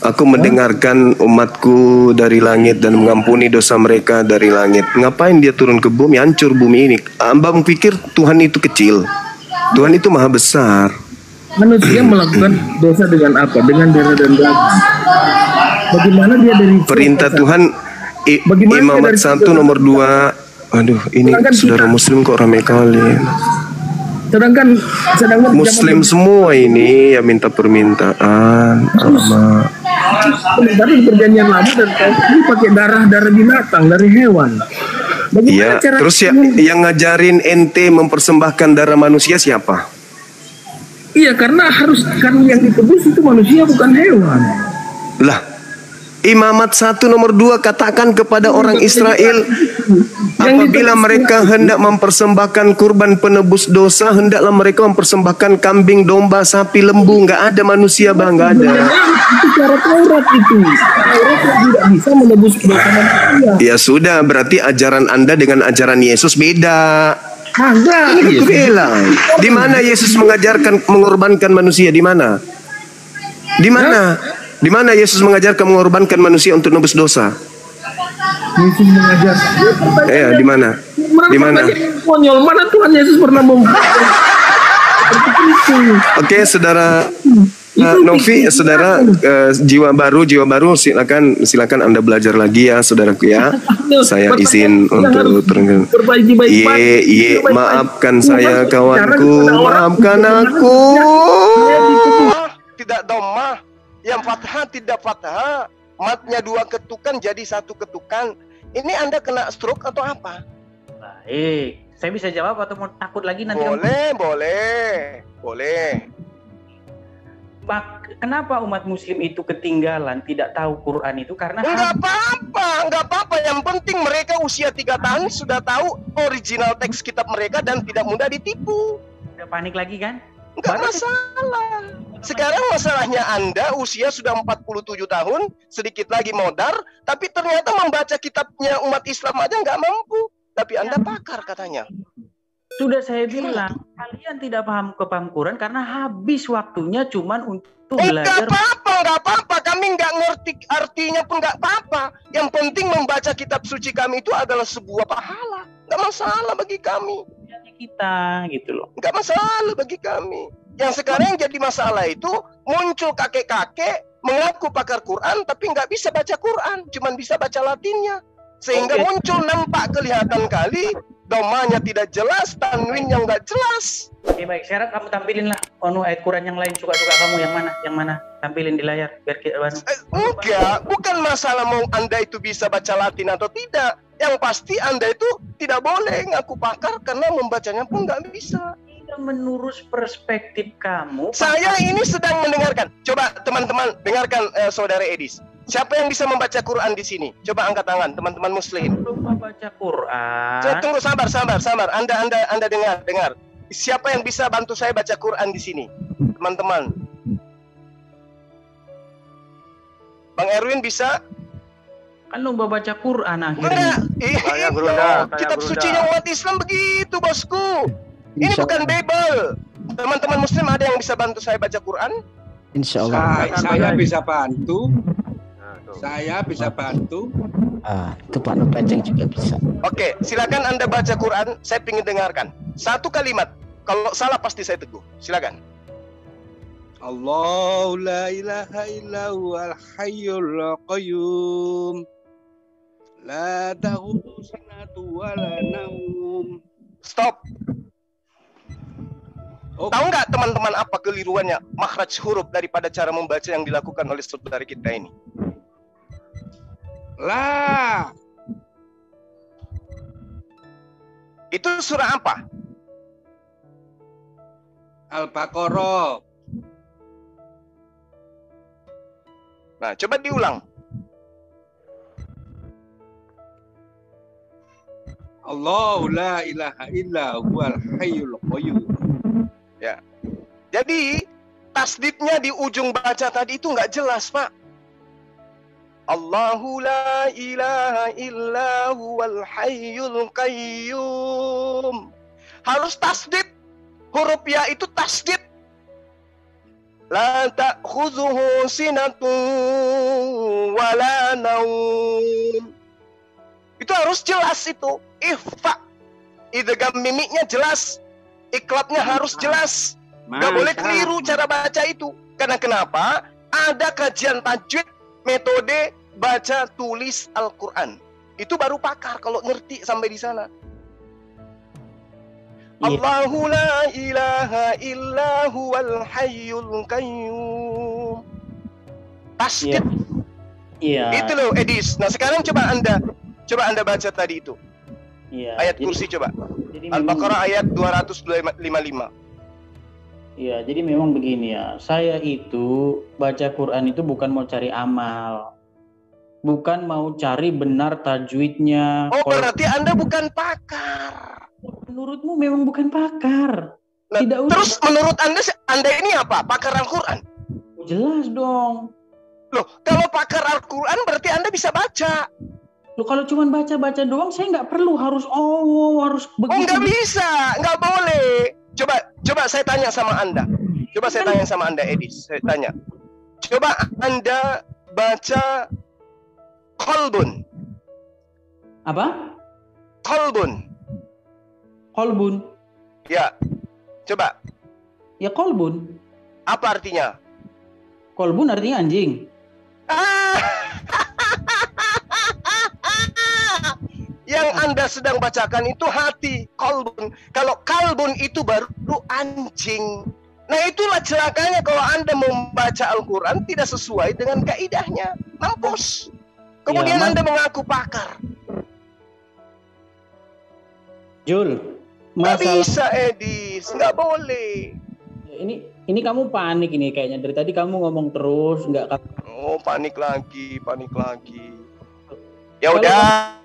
Aku mendengarkan umatku dari langit dan mengampuni dosa mereka dari langit. Ngapain dia turun ke bumi, hancur bumi ini? Abang pikir Tuhan itu kecil? Tuhan itu maha besar. Manusia melakukan dosa dengan apa? Dengan darah dan daging. Bagaimana dia dari Perintah Tuhan Imamat 1 nomor 2. Aduh, ini saudara Muslim kok ramai kali. Sedangkan Muslim semua ini ya minta permintaan sama. Sementara di perjanjian lama dan ini pakai darah binatang, dari hewan. Iya. Terus yang ngajarin ente mempersembahkan darah manusia siapa? Iya, karena yang ditebus itu manusia bukan hewan. Lah, Imamat 1 nomor 2 katakan kepada orang Israel, apabila mereka hendak mempersembahkan kurban penebus dosa, hendaklah mereka mempersembahkan kambing, domba, sapi, lembu. Nggak ada manusia Bang, nggak ada. Itu cara Taurat itu. Taurat tidak bisa menebus dosa manusia. Ya sudah, berarti ajaran Anda dengan ajaran Yesus beda. Enggak. Ini aku bilang, di mana Yesus mengajarkan mengorbankan manusia? Di mana? Di mana? Di mana Yesus mengajarkan mengorbankan manusia untuk nebus dosa? Yesus mengajar. Di mana? Di mana? Konyol, mana Tuhan Yesus pernah Oke, saudara Novi, saudara jiwa baru, silakan Anda belajar lagi ya, saudaraku ya. Saya izin untuk terangkan. Maafkan saya kawanku, maafkan aku. Tidak domah, yang fathah tidak fathah, matnya 2 ketukan jadi 1 ketukan. Ini Anda kena stroke atau apa? Baik, saya bisa jawab atau mau takut lagi nanti? Boleh. Kenapa umat Muslim itu ketinggalan, tidak tahu Quran itu? Karena enggak apa-apa. Yang penting mereka usia 3 tahun sudah tahu original teks kitab mereka dan tidak mudah ditipu. Udah panik lagi kan? Enggak masalah. Sekarang masalahnya Anda usia sudah 47 tahun, sedikit lagi modar, tapi ternyata membaca kitabnya umat Islam aja nggak mampu. Tapi Anda pakar katanya. Sudah saya bilang, kalian tidak paham Quran karena habis waktunya cuman untuk belajar. Nggak apa-apa. Kami nggak ngerti artinya pun nggak apa-apa. Yang penting membaca kitab suci kami itu adalah sebuah pahala. Nggak masalah bagi kami. Kita gitu loh. Nggak masalah bagi kami. Yang sekarang yang jadi masalah itu muncul kakek-kakek mengaku pakar Quran tapi nggak bisa baca Quran, cuman bisa baca Latinnya. Sehingga muncul nampak kelihatan kali domanya tidak jelas, tanwin yang nggak jelas. Oke baik, syarat kamu tampilin lah ayat Quran yang lain suka-suka kamu yang mana tampilin di layar biar kita enggak, bukan masalah mau Anda itu bisa baca Latin atau tidak. Yang pasti Anda itu tidak boleh ngaku pakar karena membacanya pun nggak bisa. Menurut perspektif kamu, saya ini sedang mendengarkan. Coba teman-teman dengarkan saudara Edis. Siapa yang bisa membaca Quran di sini? Coba angkat tangan teman-teman Muslim. Belum membaca Quran. Saya tunggu, sabar. Anda dengar. Siapa yang bisa bantu saya baca Quran di sini? Teman-teman. Bang Erwin bisa? Kan lomba baca Quran akhirnya. Kitab sucinya umat Islam begitu, bosku. Ini bukan Bible. Teman-teman Muslim ada yang bisa bantu saya baca Quran? Insya Allah. Saya bisa bantu. Saya bisa bantu. Itu Pak Nopeceng juga bisa. Oke, silakan Anda baca Quran. Saya ingin dengarkan. 1 kalimat. Kalau salah pasti saya tegur. Silakan. Allahu la ilaha illa huwal hayyul qayyum. La ta'khudhuhu sinatun wa la naum. Stop. Oh. Tahu nggak teman-teman apa keliruannya makhraj huruf daripada cara membaca yang dilakukan oleh saudara kita ini? La. Itu surah apa? Al-Baqarah. Nah, coba diulang. Allahu la ilaha illa huwal hayyul qayyum. Ya. Jadi tasdidnya di ujung baca tadi itu nggak jelas, Pak. Allahu la ilaha illa huwal hayyul qayyum. Harus tasdid. Huruf ya itu tasdid. La ta'khudhuhu sinatun wa la naum. Itu harus jelas itu. Ikhfa. Idgham mimiknya jelas. Iklabnya harus jelas. Gak boleh keliru cara baca itu. Karena kenapa? Ada kajian tajwid, metode baca tulis Al-Quran. Itu baru pakar kalau ngerti sampai di sana. Allahu la ilaha illa huwal hayyul qayyum. Tasdid. Iya. Itu loh, Edis. Nah, sekarang coba Anda baca tadi itu. Iya. Ayat kursi coba. Al-Baqarah ayat 255. Iya, jadi memang begini ya. Saya itu baca Quran itu bukan mau cari amal. Bukan mau cari benar tajwidnya. Oh, berarti Anda bukan pakar. Menurutmu memang bukan pakar. Nah, Tidak terus menurut Anda ini apa? Pakar Al-Quran? Jelas dong. Loh, kalau pakar Al-Quran berarti Anda bisa baca. Loh, kalau cuma baca-baca doang saya nggak perlu harus begitu. Oh, nggak bisa, nggak boleh. Coba saya tanya sama Anda. Coba saya tanya sama Anda, Edis. Saya tanya. Coba Anda baca kolbun. Apa? Kolbun. Kolbun. Ya. Coba. Ya kolbun. Apa artinya? Kolbun artinya anjing. Yang Anda sedang bacakan itu hati, kolbun. Kalau kalbun itu baru anjing. Nah, itulah celakanya kalau Anda membaca Al-Quran tidak sesuai dengan kaidahnya. Mampus. Kemudian Anda mengaku pakar. Jul, nggak bisa, Edis. Nggak boleh. Ini kamu panik ini kayaknya. Dari tadi kamu ngomong terus. Oh, panik lagi. Ya udah.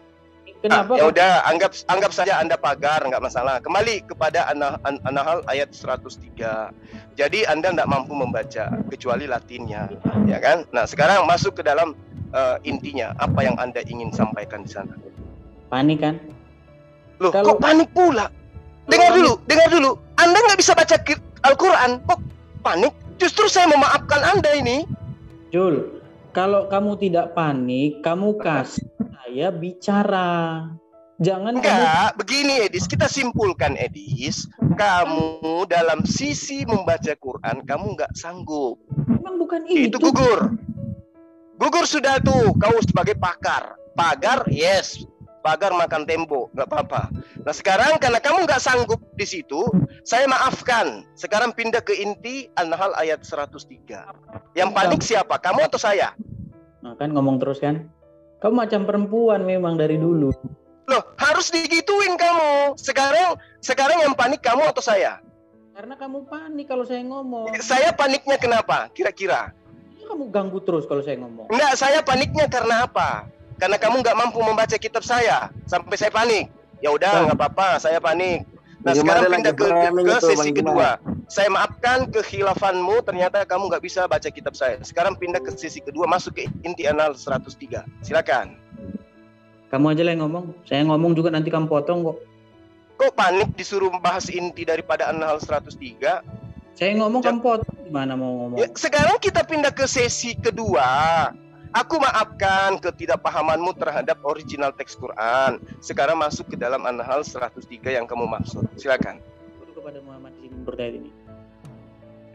Kenapa? Ya udah, anggap saja Anda pagar, nggak masalah. Kembali kepada An-Nahl ayat 103. Jadi Anda nggak mampu membaca kecuali Latinnya, ya kan? Nah, sekarang masuk ke dalam intinya. Apa yang Anda ingin sampaikan di sana? Panik kan? Loh, kok panik pula? Dengar dulu. Anda nggak bisa baca Al-Quran, kok panik? Justru saya memaafkan Anda ini. Jul, kalau kamu tidak panik, kamu kasih saya bicara. Jangan enggak, begini Edis, kita simpulkan Edis, kamu dalam sisi membaca Quran kamu nggak sanggup. Memang bukan itu. Itu gugur. Gugur sudah tuh, kau sebagai pakar. Pagar, yes. Pagar makan tempo, nggak apa-apa. Nah, sekarang karena kamu nggak sanggup di situ, saya maafkan. Sekarang pindah ke inti An-Nahl ayat 103. Yang panik siapa? Kamu atau saya? Nah, kan ngomong terus kan? Kamu macam perempuan memang dari dulu. Loh, harus digituin kamu. Sekarang yang panik kamu atau saya? Karena kamu panik kalau saya ngomong. Saya paniknya kenapa? Kira-kira? Kamu ganggu terus kalau saya ngomong. Enggak, saya paniknya karena apa? Karena kamu nggak mampu membaca kitab saya sampai saya panik. Ya udah, nggak apa-apa, saya panik. Nah, sekarang pindah ke sesi kedua. Saya maafkan kekhilafanmu, ternyata kamu nggak bisa baca kitab saya. Sekarang pindah ke sesi kedua, masuk ke inti An-Nahl 103. Silakan. Kamu aja lah yang ngomong. Saya ngomong juga nanti kamu potong kok. Kok panik disuruh bahas inti daripada An-Nahl 103? Saya ngomong kamu potong, gimana mau ngomong? Ya, sekarang kita pindah ke sesi kedua. Aku maafkan ketidakpahamanmu terhadap original teks Quran. Sekarang masuk ke dalam An-Nahl 103 yang kamu maksud. Silakan. kepada Muhammad di sini menurut ayat ini?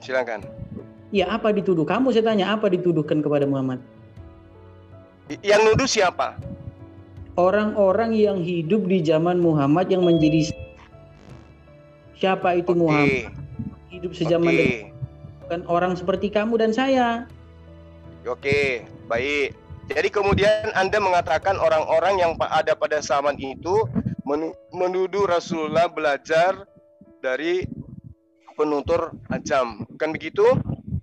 Silakan. Ya, apa dituduh? Kamu saya tanya, apa dituduhkan kepada Muhammad? Yang nuduh siapa? Orang-orang yang hidup di zaman Muhammad yang menjadi siapa itu Muhammad? Hidup sejaman dengan bukan orang seperti kamu dan saya. Oke, baik. Jadi kemudian Anda mengatakan orang-orang yang ada pada zaman itu menuduh Rasulullah belajar dari penutur ajam. Kan begitu?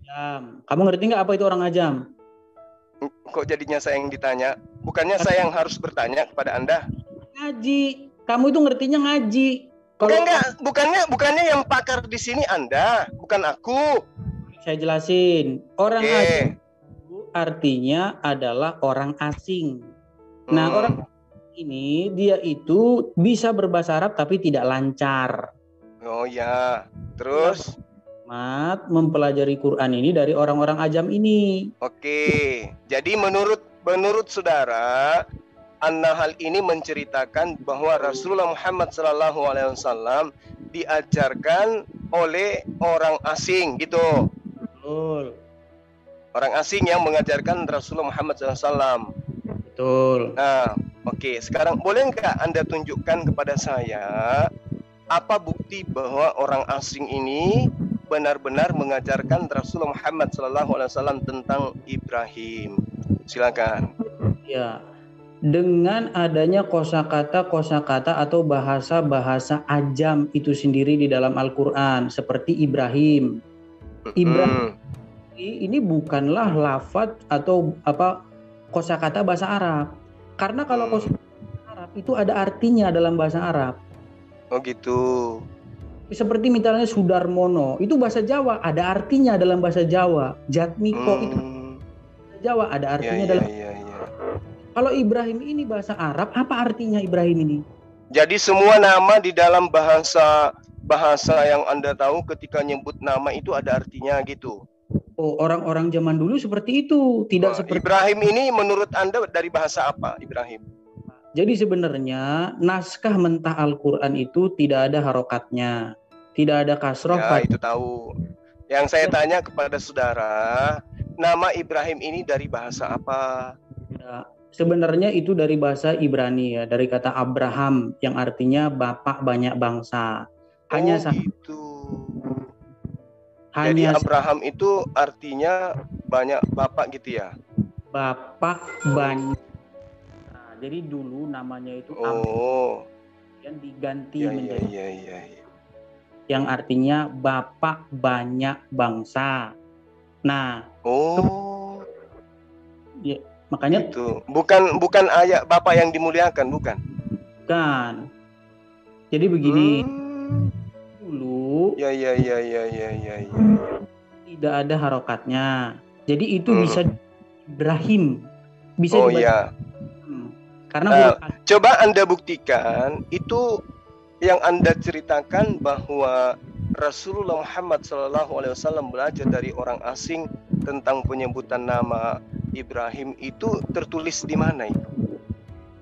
Ajam. Kamu ngerti nggak apa itu orang ajam? Kok jadinya saya yang ditanya? Bukannya saya yang harus bertanya kepada Anda? Ngaji. Kamu itu ngertinya ngaji. Bukannya yang pakar di sini Anda, bukan aku. Saya jelasin. Orang ajam artinya adalah orang asing. Nah, orang ini dia itu bisa berbahasa Arab tapi tidak lancar. Oh ya, terus Mat mempelajari Quran ini dari orang-orang ajam ini. Oke, jadi menurut saudara, hal ini menceritakan bahwa Rasulullah Muhammad SAW diajarkan oleh orang asing, gitu. Betul. Orang asing yang mengajarkan Rasulullah Muhammad SAW. Betul. Nah, oke. Sekarang boleh nggak Anda tunjukkan kepada saya apa bukti bahwa orang asing ini benar-benar mengajarkan Rasulullah Muhammad SAW tentang Ibrahim? Silakan. Ya, dengan adanya kosakata atau bahasa ajam itu sendiri di dalam Al-Quran, seperti Ibrahim. Ibrahim ini bukanlah lafaz atau kosakata bahasa Arab. Karena kalau kosakata Arab itu ada artinya dalam bahasa Arab. Oh gitu. Seperti misalnya Sudarmono, itu bahasa Jawa, ada artinya dalam bahasa Jawa. Jatmiko itu Jawa, ada artinya dalam. Kalau Ibrahim ini bahasa Arab, apa artinya Ibrahim ini? Jadi semua nama di dalam bahasa yang Anda tahu ketika nyebut nama itu ada artinya gitu. Oh, orang-orang zaman dulu seperti itu, tidak seperti Ibrahim ini menurut Anda dari bahasa apa, Ibrahim? Jadi sebenarnya naskah mentah Al-Quran itu tidak ada harokatnya, tidak ada kasroh. Ya, itu tahu. Yang saya tanya kepada saudara, nama Ibrahim ini dari bahasa apa? Ya, sebenarnya itu dari bahasa Ibrani ya, dari kata Abraham yang artinya bapak banyak bangsa. Hanya gitu. Jadi Abraham itu artinya banyak bapak gitu ya? Bapak banyak. Nah, jadi dulu namanya itu Abraham, yang diganti menjadi yang artinya bapak banyak bangsa. Nah, ya, makanya itu bukan ayah bapak yang dimuliakan, bukan? Bukan. Jadi begini. Dulu tidak ada harokatnya, jadi itu bisa Ibrahim, bisa dibaca. Karena coba Anda buktikan itu yang Anda ceritakan bahwa Rasulullah Muhammad SAW belajar dari orang asing tentang penyebutan nama Ibrahim itu tertulis di mana itu?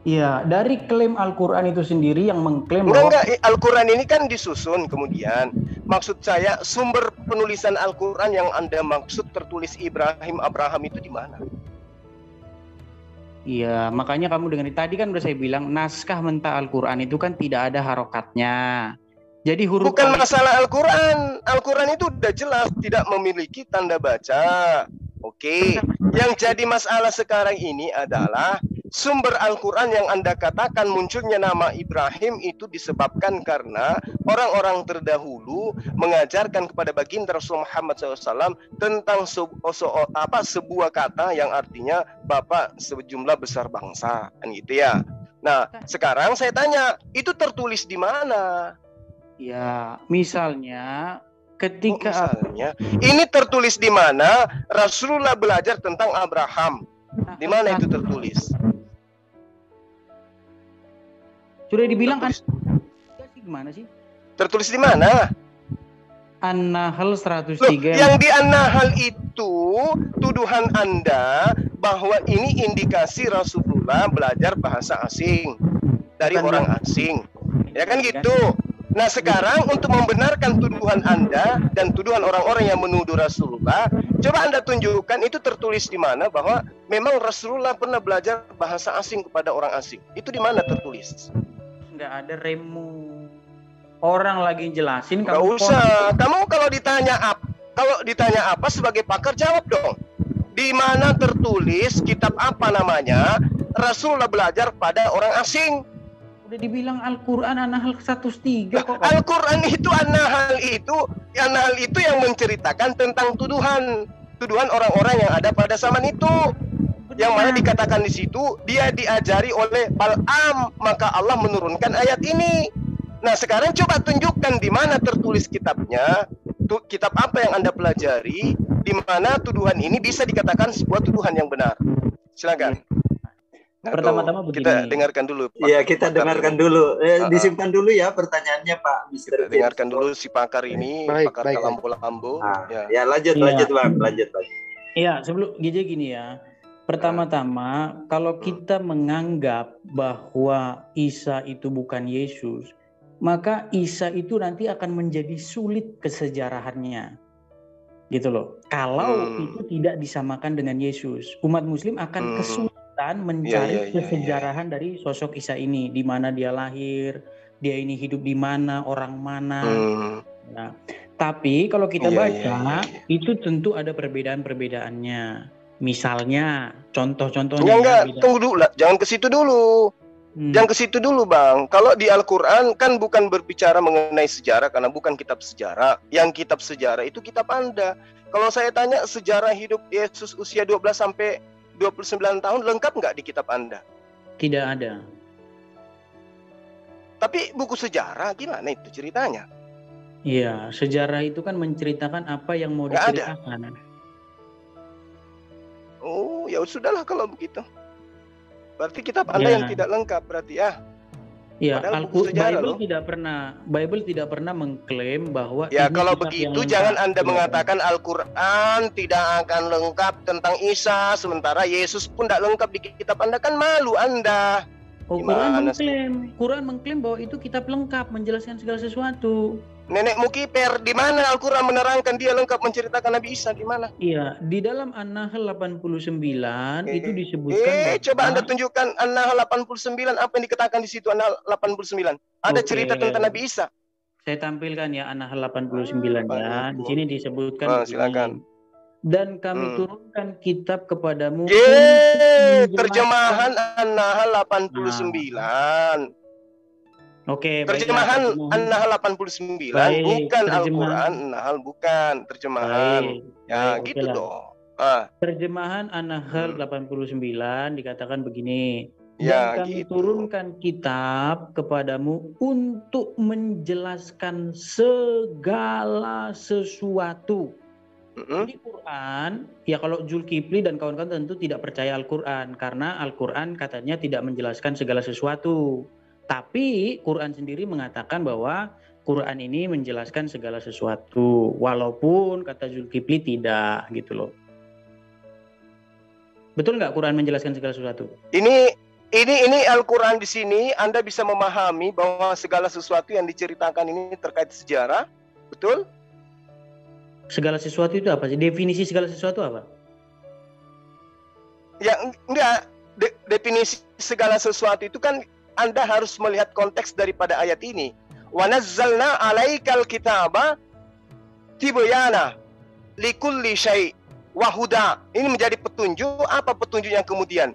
Iya, dari klaim Al-Quran itu sendiri yang mengklaim Enggak, Al-Quran ini kan disusun kemudian. Maksud saya sumber penulisan Al-Quran yang Anda maksud tertulis Abraham itu di mana? Iya, makanya kamu dengar tadi kan udah saya bilang naskah mentah Al-Quran itu kan tidak ada harokatnya. Jadi huruf bukan masalah Al-Quran. Al-Quran itu udah jelas tidak memiliki tanda baca. Oke, yang jadi masalah sekarang ini adalah sumber Al-Quran yang Anda katakan munculnya nama Ibrahim itu disebabkan karena orang-orang terdahulu mengajarkan kepada baginda Rasul Muhammad SAW tentang sebuah kata yang artinya bapak sejumlah besar bangsa, kan gitu ya. Nah, sekarang saya tanya, itu tertulis di mana? Ya, misalnya ini tertulis di mana Rasulullah belajar tentang Abraham? Di mana itu tertulis? Sudah dibilang gimana sih? Tertulis di mana? An-Nahl 103. Yang di An-Nahl itu tuduhan Anda bahwa ini indikasi Rasulullah belajar bahasa asing dari orang asing. Ya kan gitu. Nah sekarang untuk membenarkan tuduhan Anda dan tuduhan orang-orang yang menuduh Rasulullah, coba Anda tunjukkan itu tertulis di mana bahwa memang Rasulullah pernah belajar bahasa asing kepada orang asing. Itu di mana tertulis? Nggak ada remu. Orang lagi jelasin Nggak usah. Kamu kalau ditanya apa sebagai pakar jawab dong. Di mana tertulis kitab apa namanya Rasulullah belajar pada orang asing? Udah dibilang Al-Quran An-Nahl 103 kok. Al-Quran itu An-Nahl itu yang menceritakan tentang tuduhan orang-orang yang ada pada zaman itu. Yang mana dikatakan di situ dia diajari oleh Bal'am, maka Allah menurunkan ayat ini. Nah, sekarang coba tunjukkan di mana tertulis kitabnya, kitab apa yang Anda pelajari, di mana tuduhan ini bisa dikatakan sebuah tuduhan yang benar. Silakan. Nah, pertama-tama begini. Kita dengarkan dulu. Iya, kita dengarkan dulu. Disimpan dulu ya pertanyaannya, Pak. Kita dengarkan dulu si pakar ini, pakar lampu-lampu. Ya, lanjut Bang, lanjut. Iya, sebelum gini ya. Pertama-tama, kalau kita menganggap bahwa Isa itu bukan Yesus, maka Isa itu nanti akan menjadi sulit kesejarahannya. Gitu loh. Kalau itu tidak disamakan dengan Yesus, umat muslim akan kesulitan mencari kesejarahan dari sosok Isa ini, di mana dia lahir, dia ini hidup di mana, orang mana. Nah, tapi kalau kita baca itu tentu ada perbedaan-perbedaannya. Misalnya, contoh-contohnya. Enggak, tunggu dulu lah, jangan ke situ dulu. Jangan ke situ dulu, Bang. Kalau di Al-Quran kan bukan berbicara mengenai sejarah karena bukan kitab sejarah. Yang kitab sejarah itu kitab Anda. Kalau saya tanya sejarah hidup Yesus usia 12 sampai 29 tahun lengkap nggak di kitab Anda? Tidak ada. Tapi buku sejarah gimana itu ceritanya? Iya, sejarah itu kan menceritakan apa yang mau diceritakan. Oh, ya sudahlah kalau begitu. Berarti kitab Anda yang tidak lengkap berarti ya. Ya, Bible tidak pernah mengklaim bahwa ya kalau begitu jangan Anda mengatakan Al-Quran tidak akan lengkap tentang Isa, sementara Yesus pun tidak lengkap di kitab Anda, kan malu Anda. Quran mengklaim bahwa itu kitab lengkap menjelaskan segala sesuatu. Nenekmu kiper, di mana Al-Quran menerangkan dia lengkap menceritakan Nabi Isa, di mana? Iya, di dalam An-Nahl 89 itu disebutkan. Coba Anda tunjukkan An-Nahl 89 apa yang dikatakan di situ An-Nahl 89. Ada cerita tentang Nabi Isa. Saya tampilkan ya An-Nahl 89 ya. Di sini disebutkan. Silakan. Dan kami turunkan kitab kepadamu. Terjemahan An-Nahl 89. Oke, terjemahan An-Nahl 89 bukan Al-Quran, An-Nahl bukan terjemahan. Ya, gitu dong. Terjemahan An-Nahl 89 dikatakan begini. Ya, dan kami turunkan kitab kepadamu untuk menjelaskan segala sesuatu. Di Quran, ya kalau Zulkifli dan kawan-kawan tentu tidak percaya Al-Quran karena Al-Quran katanya tidak menjelaskan segala sesuatu. Tapi Quran sendiri mengatakan bahwa Quran ini menjelaskan segala sesuatu, walaupun kata Zulkifli tidak, gitu loh. Betul nggak Quran menjelaskan segala sesuatu? Ini Al-Quran di sini Anda bisa memahami bahwa segala sesuatu yang diceritakan ini terkait sejarah, betul? Segala sesuatu itu apa sih? Definisi segala sesuatu apa? Ya enggak, definisi segala sesuatu itu kan Anda harus melihat konteks daripada ayat ini. Wa nazzalna 'alaikal kitaba tibyana likulli syai' wa huda. Ini menjadi petunjuk. Apa petunjuk yang kemudian?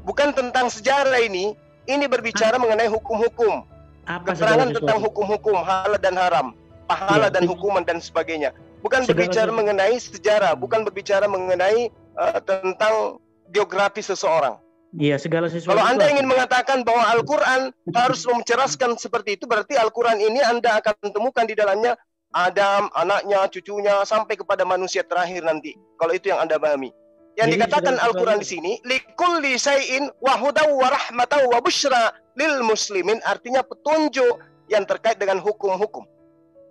Bukan tentang sejarah ini berbicara mengenai hukum-hukum. Keterangan tentang hukum-hukum halal dan haram, pahala dan hukuman dan sebagainya. Bukan berbicara mengenai sejarah, bukan berbicara mengenai tentang biografi seseorang. Iya, segala sesuatu. Kalau Anda ingin mengatakan bahwa Al-Quran harus menceraskan seperti itu, berarti Al-Quran ini Anda akan temukan di dalamnya Adam, anaknya, cucunya, sampai kepada manusia terakhir nanti. Kalau itu yang Anda pahami. Yang dikatakan Al-Quran di sini, likulli syai'in wa hudaw wa rahmataw wa busyra lil muslimin, artinya petunjuk yang terkait dengan hukum-hukum.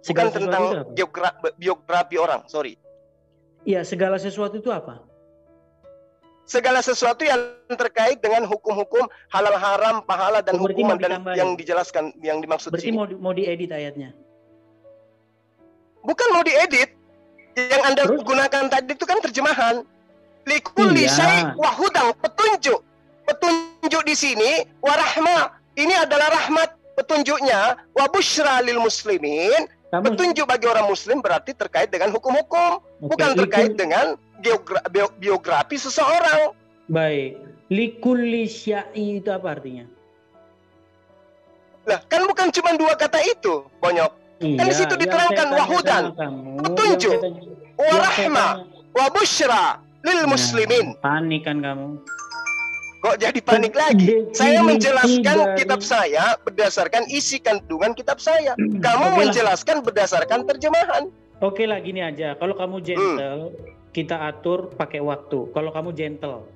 Bukan tentang biografi orang, sorry. Iya, segala sesuatu itu apa? segala sesuatu yang terkait dengan hukum-hukum halal haram, pahala dan berarti hukuman mau dan ditambahin. yang dijelaskan yang dimaksud Berarti sini. mau diedit ayatnya. Bukan mau diedit. Yang Anda Terus? gunakan tadi itu kan terjemahan. Likulli Iya. syai' wa hudang, petunjuk. Petunjuk di sini warahmah. Ini adalah rahmat petunjuknya, wa busyra lil muslimin. Petunjuk bagi orang muslim berarti terkait dengan hukum-hukum, bukan terkait dengan biografi seseorang. Baik. Likulli syai' itu apa artinya? Lah, kan bukan cuma dua kata itu, Bonyok. Kan di situ diterangkan wahudan, petunjuk, warahmah, wabusra lil muslimin. Panik kan kamu? Kok jadi panik lagi? Saya menjelaskan kitab saya berdasarkan isi kandungan kitab saya. Kamu menjelaskan berdasarkan terjemahan. Oke lah, gini aja. Kalau kamu gentle, kita atur pakai waktu. Kalau kamu gentle.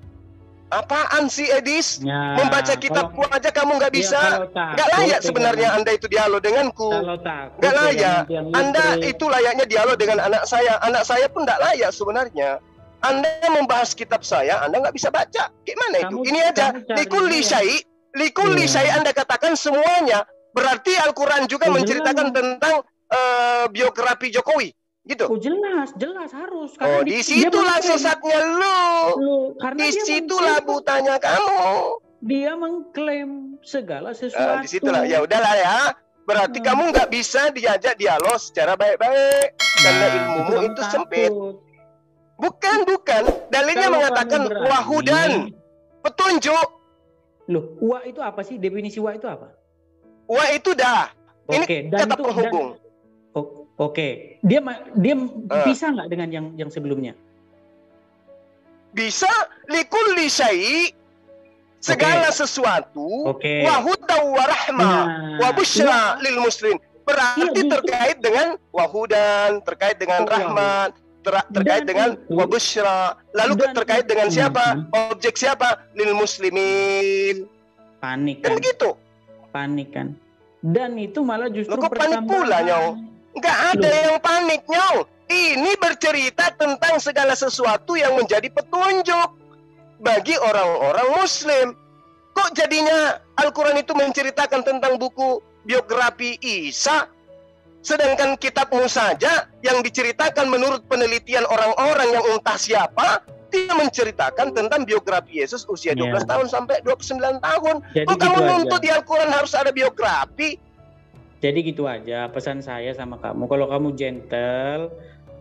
Apaan sih, Edis? Ya, Membaca kitabku aja kamu nggak bisa. Nggak layak sebenarnya Anda itu dialog denganku. Nggak layak. Anda itu layaknya dialog dengan anak saya. Anak saya pun nggak layak sebenarnya. Anda membahas kitab saya, Anda nggak bisa baca. Gimana itu? Ini aja. Likulli syai' Anda katakan semuanya. Berarti Al-Quran juga menceritakan tentang biografi Jokowi. Gitu. Oh jelas harus. Oh, disitulah sesatnya lu. Disitulah butanya kamu. Dia mengklaim segala sesuatu. Disitulah, ya udahlah ya. Berarti kamu nggak bisa diajak dialog secara baik-baik karena ilmumu itu sempit. Bukan. Dalilnya mengatakan wahudan, petunjuk. Loh, wa itu apa sih? Definisi wa itu apa? Wa itu dah. Ini kata penghubung. Oke, dia bisa nggak dengan yang sebelumnya? Bisa. Likulli syai' segala sesuatu. Wahuda warahmah wabusyra lil muslim. Berarti terkait dengan wahudan, terkait dengan rahmat, terkait dengan wabusyra. Lalu terkait dengan siapa? Objek siapa? Lil muslimin. Panik kan? Begitu. Panik kan? Dan itu malah justru panik pula, Nyong. Nggak ada yang panik, Nyong. Ini bercerita tentang segala sesuatu yang menjadi petunjuk bagi orang-orang muslim. Kok jadinya Al-Quran itu menceritakan tentang buku biografi Isa, sedangkan kitabmu saja yang diceritakan menurut penelitian orang-orang yang entah siapa, dia menceritakan tentang biografi Yesus usia 12 tahun sampai 29 tahun. Kok kamu nuntut di Al-Quran harus ada biografi? Jadi gitu aja pesan saya sama kamu. Kalau kamu gentle,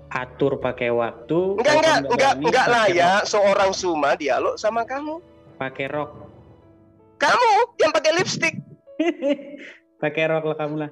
atur pakai waktu. Enggak layak seorang Suma dialog sama kamu. Pakai rok. Kamu yang pakai lipstick. Pakai rok lah kamu lah.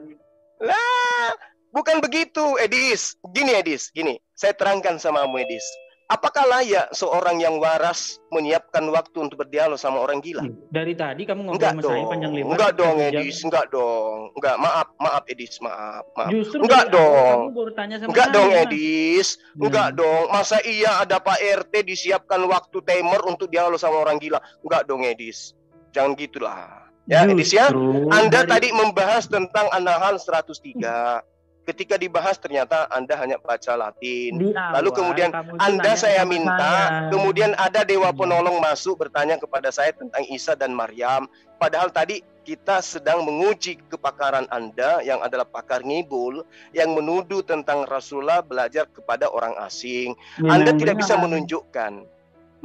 Lah, bukan begitu, Edis. Gini. Saya terangkan sama kamu, Edis. Apakah layak seorang yang waras menyiapkan waktu untuk berdialog sama orang gila? Dari tadi kamu ngobrol sama saya panjang lebar. Enggak dong, Edis. Enggak dong. Enggak, maaf Edis, maaf. Justru enggak dong. Kamu baru tanya sama enggak saya. Dong, Edis. Enggak dong. Masa iya ada Pak RT disiapkan waktu timer untuk dialog sama orang gila? Enggak dong, Edis. Jangan gitulah. Ya, Edis ya. Anda tadi membahas tentang An-Nahl 103. Ketika dibahas ternyata Anda hanya baca Latin. Lalu kemudian Anda saya minta, kemudian ada Dewa Penolong masuk bertanya kepada saya tentang Isa dan Maryam. Padahal tadi kita sedang menguji kepakaran Anda yang adalah pakar ngibul, yang menuduh tentang Rasulullah belajar kepada orang asing. Anda tidak bisa menunjukkan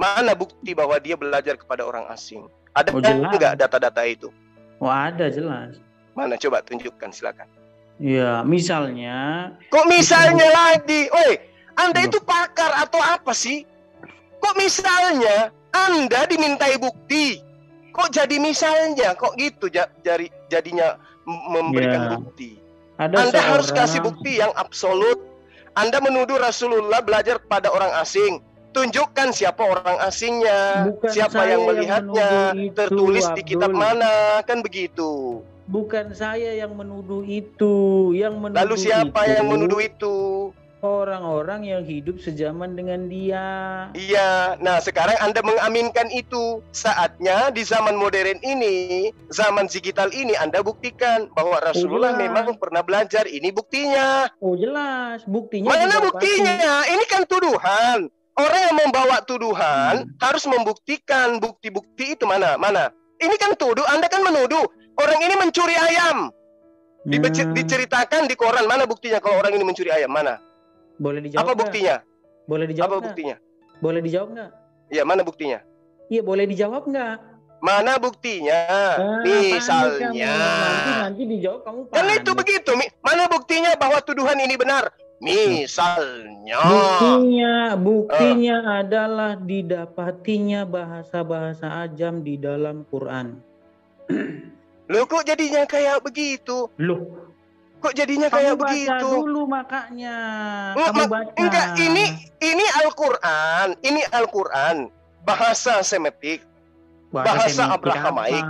mana bukti bahwa dia belajar kepada orang asing. Ada enggak data-data itu? Wah, ada jelas. Mana coba tunjukkan, silakan. Ya, misalnya. Kok misalnya lagi? Oi, Anda itu pakar atau apa sih? Kok misalnya Anda dimintai bukti? Kok jadi misalnya? Kok gitu jadinya memberikan bukti? Anda harus kasih bukti yang absolut. Anda menuduh Rasulullah belajar pada orang asing. Tunjukkan siapa orang asingnya, siapa yang melihatnya, tertulis di kitab mana, kan begitu. Bukan saya yang menuduh itu, Lalu siapa yang menuduh itu? Orang-orang yang hidup sezaman dengan dia. Iya, nah sekarang Anda mengaminkan itu. Saatnya di zaman modern ini, zaman digital ini, Anda buktikan bahwa Rasulullah memang pernah belajar. Ini buktinya. Oh jelas, buktinya. Mana buktinya? Ini kan tuduhan. Orang yang membawa tuduhan harus membuktikan. Bukti-bukti itu mana? Ini kan tuduh, Anda kan menuduh. Orang ini mencuri ayam. Diceritakan di koran, mana buktinya kalau orang ini mencuri ayam? Mana? Boleh dijawab? Apa buktinya? Boleh dijawab? Apa buktinya? Boleh dijawab nggak? Iya, mana buktinya? Iya, boleh dijawab nggak? Mana buktinya? Misalnya. Nanti dijawab kamu panik. Kan itu begitu. Mana buktinya bahwa tuduhan ini benar? Misalnya. Buktinya adalah didapatinya bahasa-bahasa ajam di dalam Quran. Loh, kok jadinya kayak begitu? Loh, kok jadinya kayak begitu? Kamu baca dulu makanya. Kamu baca. Enggak, ini Al-Quran. Ini Al-Quran. Bahasa Semitik. Bahasa Abrahamaik.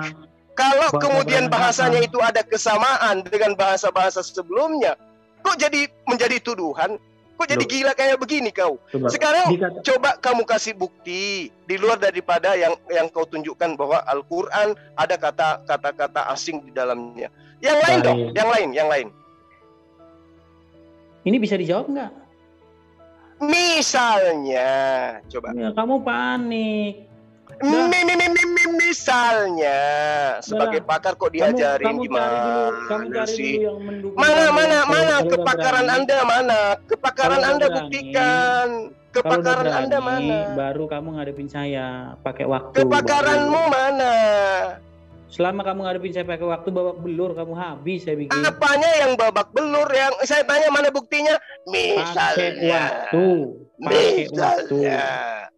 Kalau kemudian bahasanya itu ada kesamaan dengan bahasa-bahasa sebelumnya, kok jadi menjadi tuduhan? Kok jadi gila kayak begini kau? Sekarang coba kamu kasih bukti di luar daripada yang kau tunjukkan bahwa Al-Quran ada kata-kata asing di dalamnya. Yang lain dong, yang lain. Ini bisa dijawab nggak? Misalnya, coba. Ya, kamu panik. Misalnya, sebagai pakar kok diajarin gimana sih? Mana kepakaran Anda mana? Kepakaran Anda buktikan. Kepakaran Anda mana? Baru kamu ngadepin saya pakai waktu. Kepakaranmu mana? Selama kamu ngadepin saya pakai waktu babak belur, kamu habis saya bikin. Apanya yang babak belur? Yang saya tanya mana buktinya? Misalnya. Pakai waktu.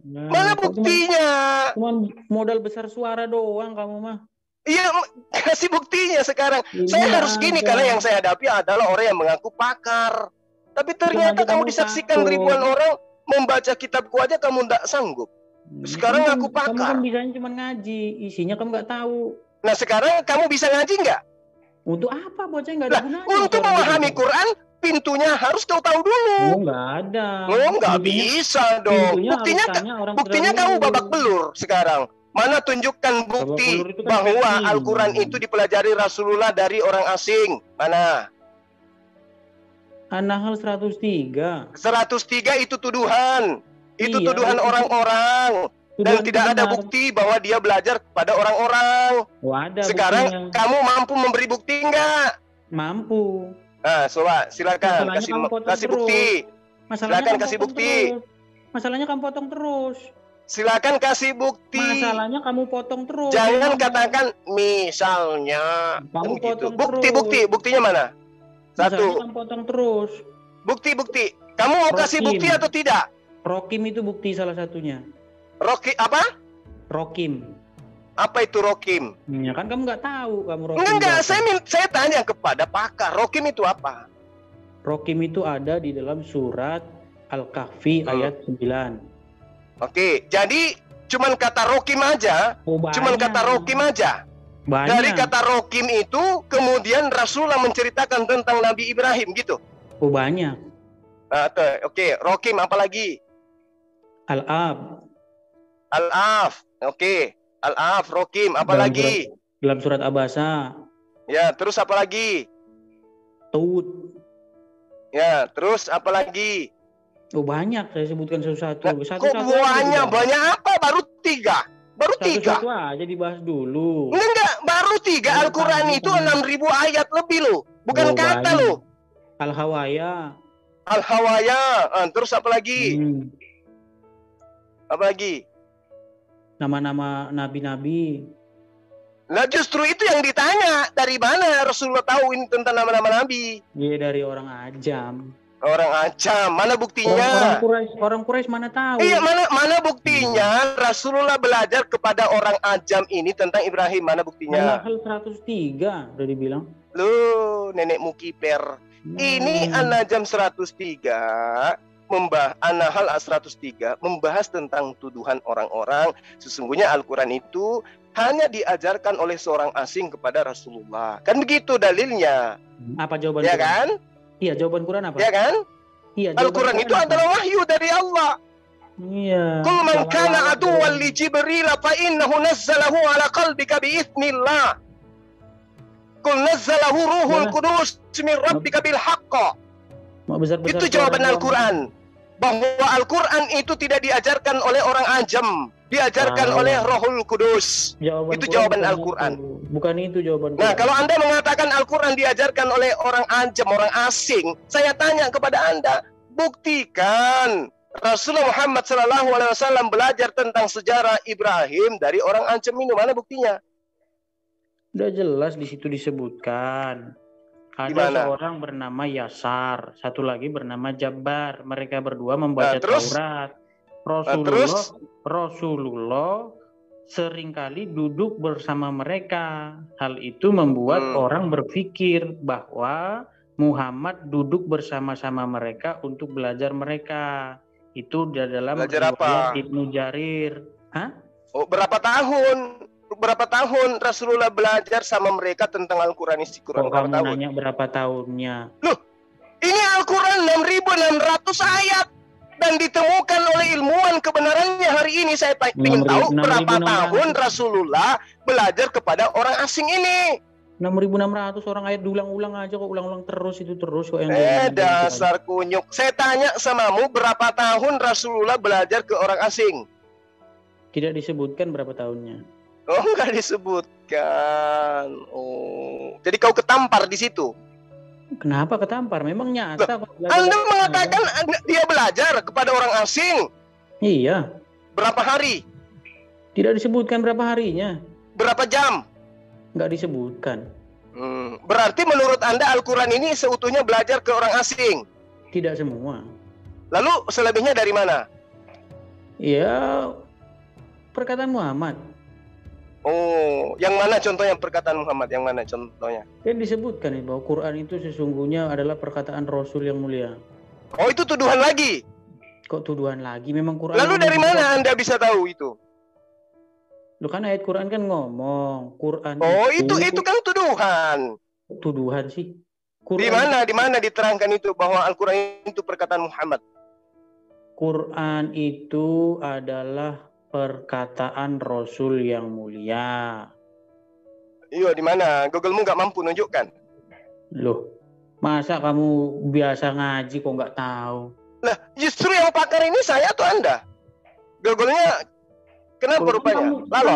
Nah, mana buktinya? Cuman modal besar suara doang kamu mah. Iya, kasih buktinya sekarang. Saya harus gini karena yang saya hadapi adalah orang yang mengaku pakar. Tapi ternyata kamu disaksikan ribuan orang membaca kitabku aja kamu tidak sanggup. Sekarang aku pakar. Kamu kan bisanya cuma ngaji, isinya kamu nggak tahu. Nah sekarang kamu bisa ngaji nggak? Untuk apa? Bocah nggak ada gunanya. Untuk memahami Quran, pintunya harus kau tahu dulu. Oh, nggak ada. Oh, nggak bisa dong. Buktinya kamu babak belur sekarang. Mana tunjukkan bukti bahwa Al-Quran itu dipelajari Rasulullah dari orang asing. Mana? An-Nahl 103. 103 itu tuduhan. Itu tuduhan orang-orang. Dan tidak ada bukti bahwa dia belajar kepada orang-orang. Sekarang kamu mampu memberi bukti enggak? Mampu. Nah, coba silakan kasih bukti. Silakan kasih bukti. Masalahnya kamu potong terus. Silakan kasih bukti. Masalahnya kamu potong terus. Jangan katakan misalnya. Kamu potong terus. Buktinya mana? Satu. Masalahnya kamu potong terus. Bukti. Kamu mau kasih bukti atau tidak? Rokim itu bukti salah satunya. Apa? Rokim. Apa itu Rokim? Ya kan kamu nggak tahu kamu Rokim. Enggak, saya tanya kepada pakar. Rokim itu apa? Rokim itu ada di dalam surat Al-Kahfi ayat 9. Oke, jadi cuman kata Rokim aja. Banyak. Dari kata Rokim itu kemudian Rasulullah menceritakan tentang Nabi Ibrahim gitu. Oh banyak. Oke, Rokim apa lagi? Al-Ab. Oke. Al-Af, Rokim, apa lagi? Dalam surat Abasa. Ya, terus apa lagi? Tut. Ya, terus apa lagi? Oh banyak, saya sebutkan satu-satu. Banyak apa? Baru tiga. Satu-satu aja dibahas dulu. Enggak, baru tiga. Al-Quran itu 6.000 ayat lebih loh. Bukan kata loh. Al-Hawaya. Terus apa lagi? Apa lagi? Nama-nama nabi-nabi. Nah justru itu yang ditanya. Dari mana Rasulullah tahu ini tentang nama-nama nabi? Iya dari orang ajam. Orang ajam, mana buktinya? Orang Quraisy mana tahu? Iya, mana buktinya Rasulullah belajar kepada orang ajam ini tentang Ibrahim, mana buktinya? An-Nahl 103 udah dibilang. Loh, nenekmu kiper. Ini An-Najm 103 An-Nahl 103 membahas tentang tuduhan orang-orang. Sesungguhnya Al-Quran itu hanya diajarkan oleh seorang asing kepada Rasulullah. Kan begitu dalilnya. Apa jawaban ya Quran? Kan? Iya, jawaban Quran apa? Ya kan? Iya, Al-Quran itu adalah wahyu dari Allah. Iya. Kul man kana aduwwan li Jibril fa innahu nazzalahu ala qalbika bi idznillah. Kul nazzalahu ruhul qudus min rabbika bil haqq. Itu jawaban Al-Quran. bahwa Al-Quran itu tidak diajarkan oleh orang ajam, diajarkan oleh Rohul Kudus. Itu jawaban Al-Quran. Bukan itu jawaban. Nah, kalau Anda mengatakan Al-Quran diajarkan oleh orang ajam, orang asing, saya tanya kepada Anda, buktikan Rasulullah Muhammad SAW belajar tentang sejarah Ibrahim dari orang ajam ini. Mana buktinya? Udah jelas di situ disebutkan. Ada seorang bernama Yasar, satu lagi bernama Jabbar. Mereka berdua membaca Taurat. Rasulullah seringkali duduk bersama mereka. Hal itu membuat orang berpikir bahwa Muhammad duduk bersama-sama mereka untuk belajar mereka. Itu dalam riwayat Ibnu Jarir. Hah? Oh, berapa tahun Rasulullah belajar sama mereka tentang Al-Quran isi Quran? Kamu nanya berapa tahunnya? Loh, ini Al-Quran 6.600 ayat dan ditemukan oleh ilmuwan kebenarannya hari ini. Saya ingin tahu berapa tahun Rasulullah belajar kepada orang asing ini. 6.600 orang ayat diulang-ulang aja kok, ulang-ulang terus itu terus kok yang dasar kunyuk. Saya tanya samamu, berapa tahun Rasulullah belajar ke orang asing? Tidak disebutkan berapa tahunnya. Oh, enggak disebutkan. Oh, jadi kau ketampar di situ. Kenapa ketampar? Memang nyata. Anda mengatakan dia belajar kepada orang asing. Iya. Berapa hari? Tidak disebutkan berapa harinya. Berapa jam? Nggak disebutkan. Berarti menurut Anda Al-Quran ini seutuhnya belajar ke orang asing? Tidak semua. Lalu selebihnya dari mana? Ya, perkataan Muhammad. Oh, yang mana contohnya perkataan Muhammad? Yang mana contohnya? Kan disebutkan bahwa Quran itu sesungguhnya adalah perkataan Rasul yang mulia. Oh, itu tuduhan lagi? Kok tuduhan lagi? Memang Quran. Lalu dari mana Anda bisa tahu itu? Lu kan ayat Quran kan ngomong Quran. Oh, itu kan tuduhan. Tuduhan sih. Di mana diterangkan itu bahwa Al-Quran itu perkataan Muhammad? Quran itu adalah perkataan Rasul yang mulia. Iya, di mana? Google-mu nggak mampu nunjukkan. Loh, masa kamu biasa ngaji kok nggak tahu? Lah, justru yang pakar ini saya atau Anda? Google-nya kenapa rupanya? Lalu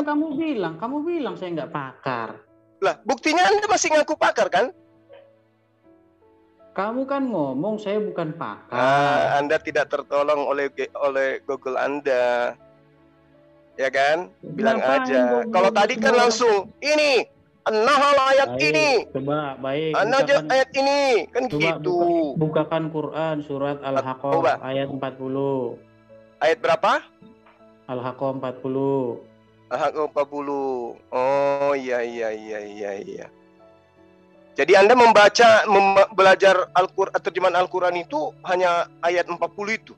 kamu bilang saya nggak pakar. Lah, buktinya Anda masih ngaku pakar kan? Kamu kan ngomong saya bukan pakar. Anda tidak tertolong oleh Google Anda. Ya kan? Bilang aja. Kalau tadi kan langsung ini An-Nahl ayat ini. Coba baik. An-Najm ayat ini kan coba gitu. Bukakan Quran surat Al-Haqqah ayat 40. Ayat berapa? Al-Haqqah 40. Al-Haqqah 40. Oh iya. Jadi Anda belajar Al-Quran, terjemahan Al-Quran itu hanya ayat 40 itu.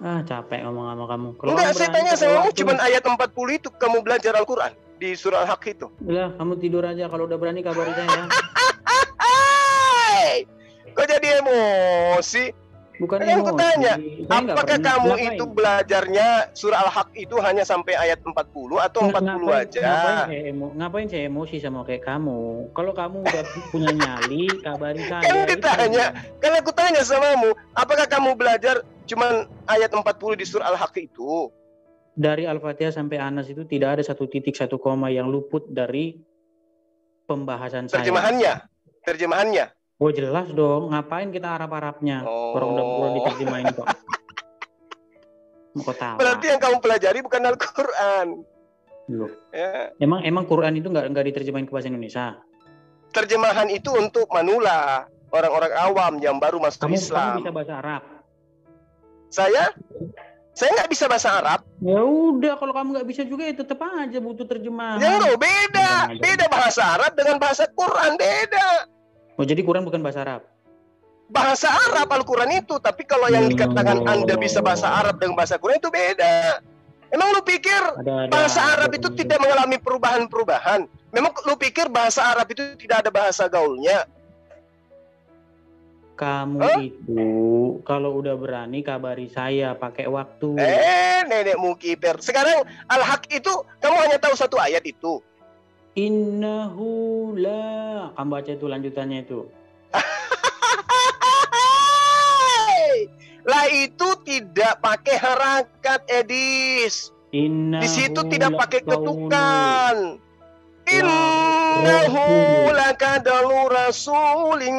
Capek ngomong sama kamu. Enggak, saya tanya sama kamu cuma ayat 40 itu kamu belajar Al-Quran di surah Al-Haqq itu. Udah, kamu tidur aja, kalau udah berani kabari saya. Kok jadi emosi? Bukan yang emosi. Kutanya, apakah kamu itu belajarnya surah Al-Haqq itu hanya sampai ayat 40 atau 40 aja? Ngapain saya emosi sama kayak kamu? Kalau kamu udah punya nyali, kabari saya. Kan ditanya, kan aku tanya samamu, apakah kamu belajar cuman ayat 40 di surah Al-Haqq itu? Dari Al-Fatihah sampai Anas itu tidak ada satu titik, satu koma yang luput dari pembahasan saya. Terjemahannya? Oh jelas dong, ngapain kita Arab-Arabnya? Orang udah diterjemahin kok. Mau ketawa. Berarti yang kamu pelajari bukan Al-Quran. Loh. Ya. Emang Quran itu nggak diterjemahin ke bahasa Indonesia? Terjemahan itu untuk manula, orang-orang awam yang baru masuk Islam. Kamu bisa bahasa Arab? Saya nggak bisa bahasa Arab. Ya udah, kalau kamu nggak bisa juga ya tetap aja butuh terjemahan. Ya enggak, beda bahasa Arab dengan bahasa Quran, beda. Oh, jadi Quran bukan bahasa Arab? Bahasa Arab Al-Quran itu, tapi kalau yang dikatakan Anda bisa bahasa Arab dengan bahasa Quran itu beda. Emang lu pikir bahasa Arab itu tidak mengalami perubahan-perubahan? Memang lu pikir bahasa Arab itu tidak ada bahasa gaulnya? Kamu itu kalau udah berani kabari saya pakai waktu. Nenekmu kiper. Sekarang Al-Haqq itu kamu hanya tahu satu ayat itu. Innahu la. Kamu baca itu lanjutannya itu. Lah itu tidak pakai harakat, Edis. Di situ tidak pakai ketukan. Innahu lakadalu rasulin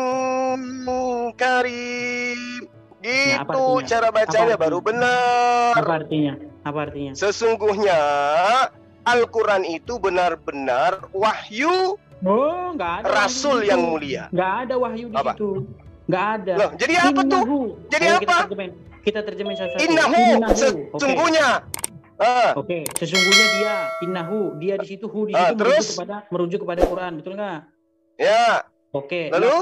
karim. Gitu cara bacanya baru benar. Apa artinya? Apa artinya? Sesungguhnya Al-Quran itu benar-benar wahyu. Oh, nggak ada Rasul wahyu yang itu. mulia. Nggak ada wahyu di situ. Nggak ada. Loh, jadi apa tuh? Jadi apa? Kita terjemahin satu-satu. Innahu, sesungguhnya. Oke, sesungguhnya dia. Innahu, dia di situ. Hu di situ merujuk kepada Quran, betul nggak? Ya. Oke. Lalu?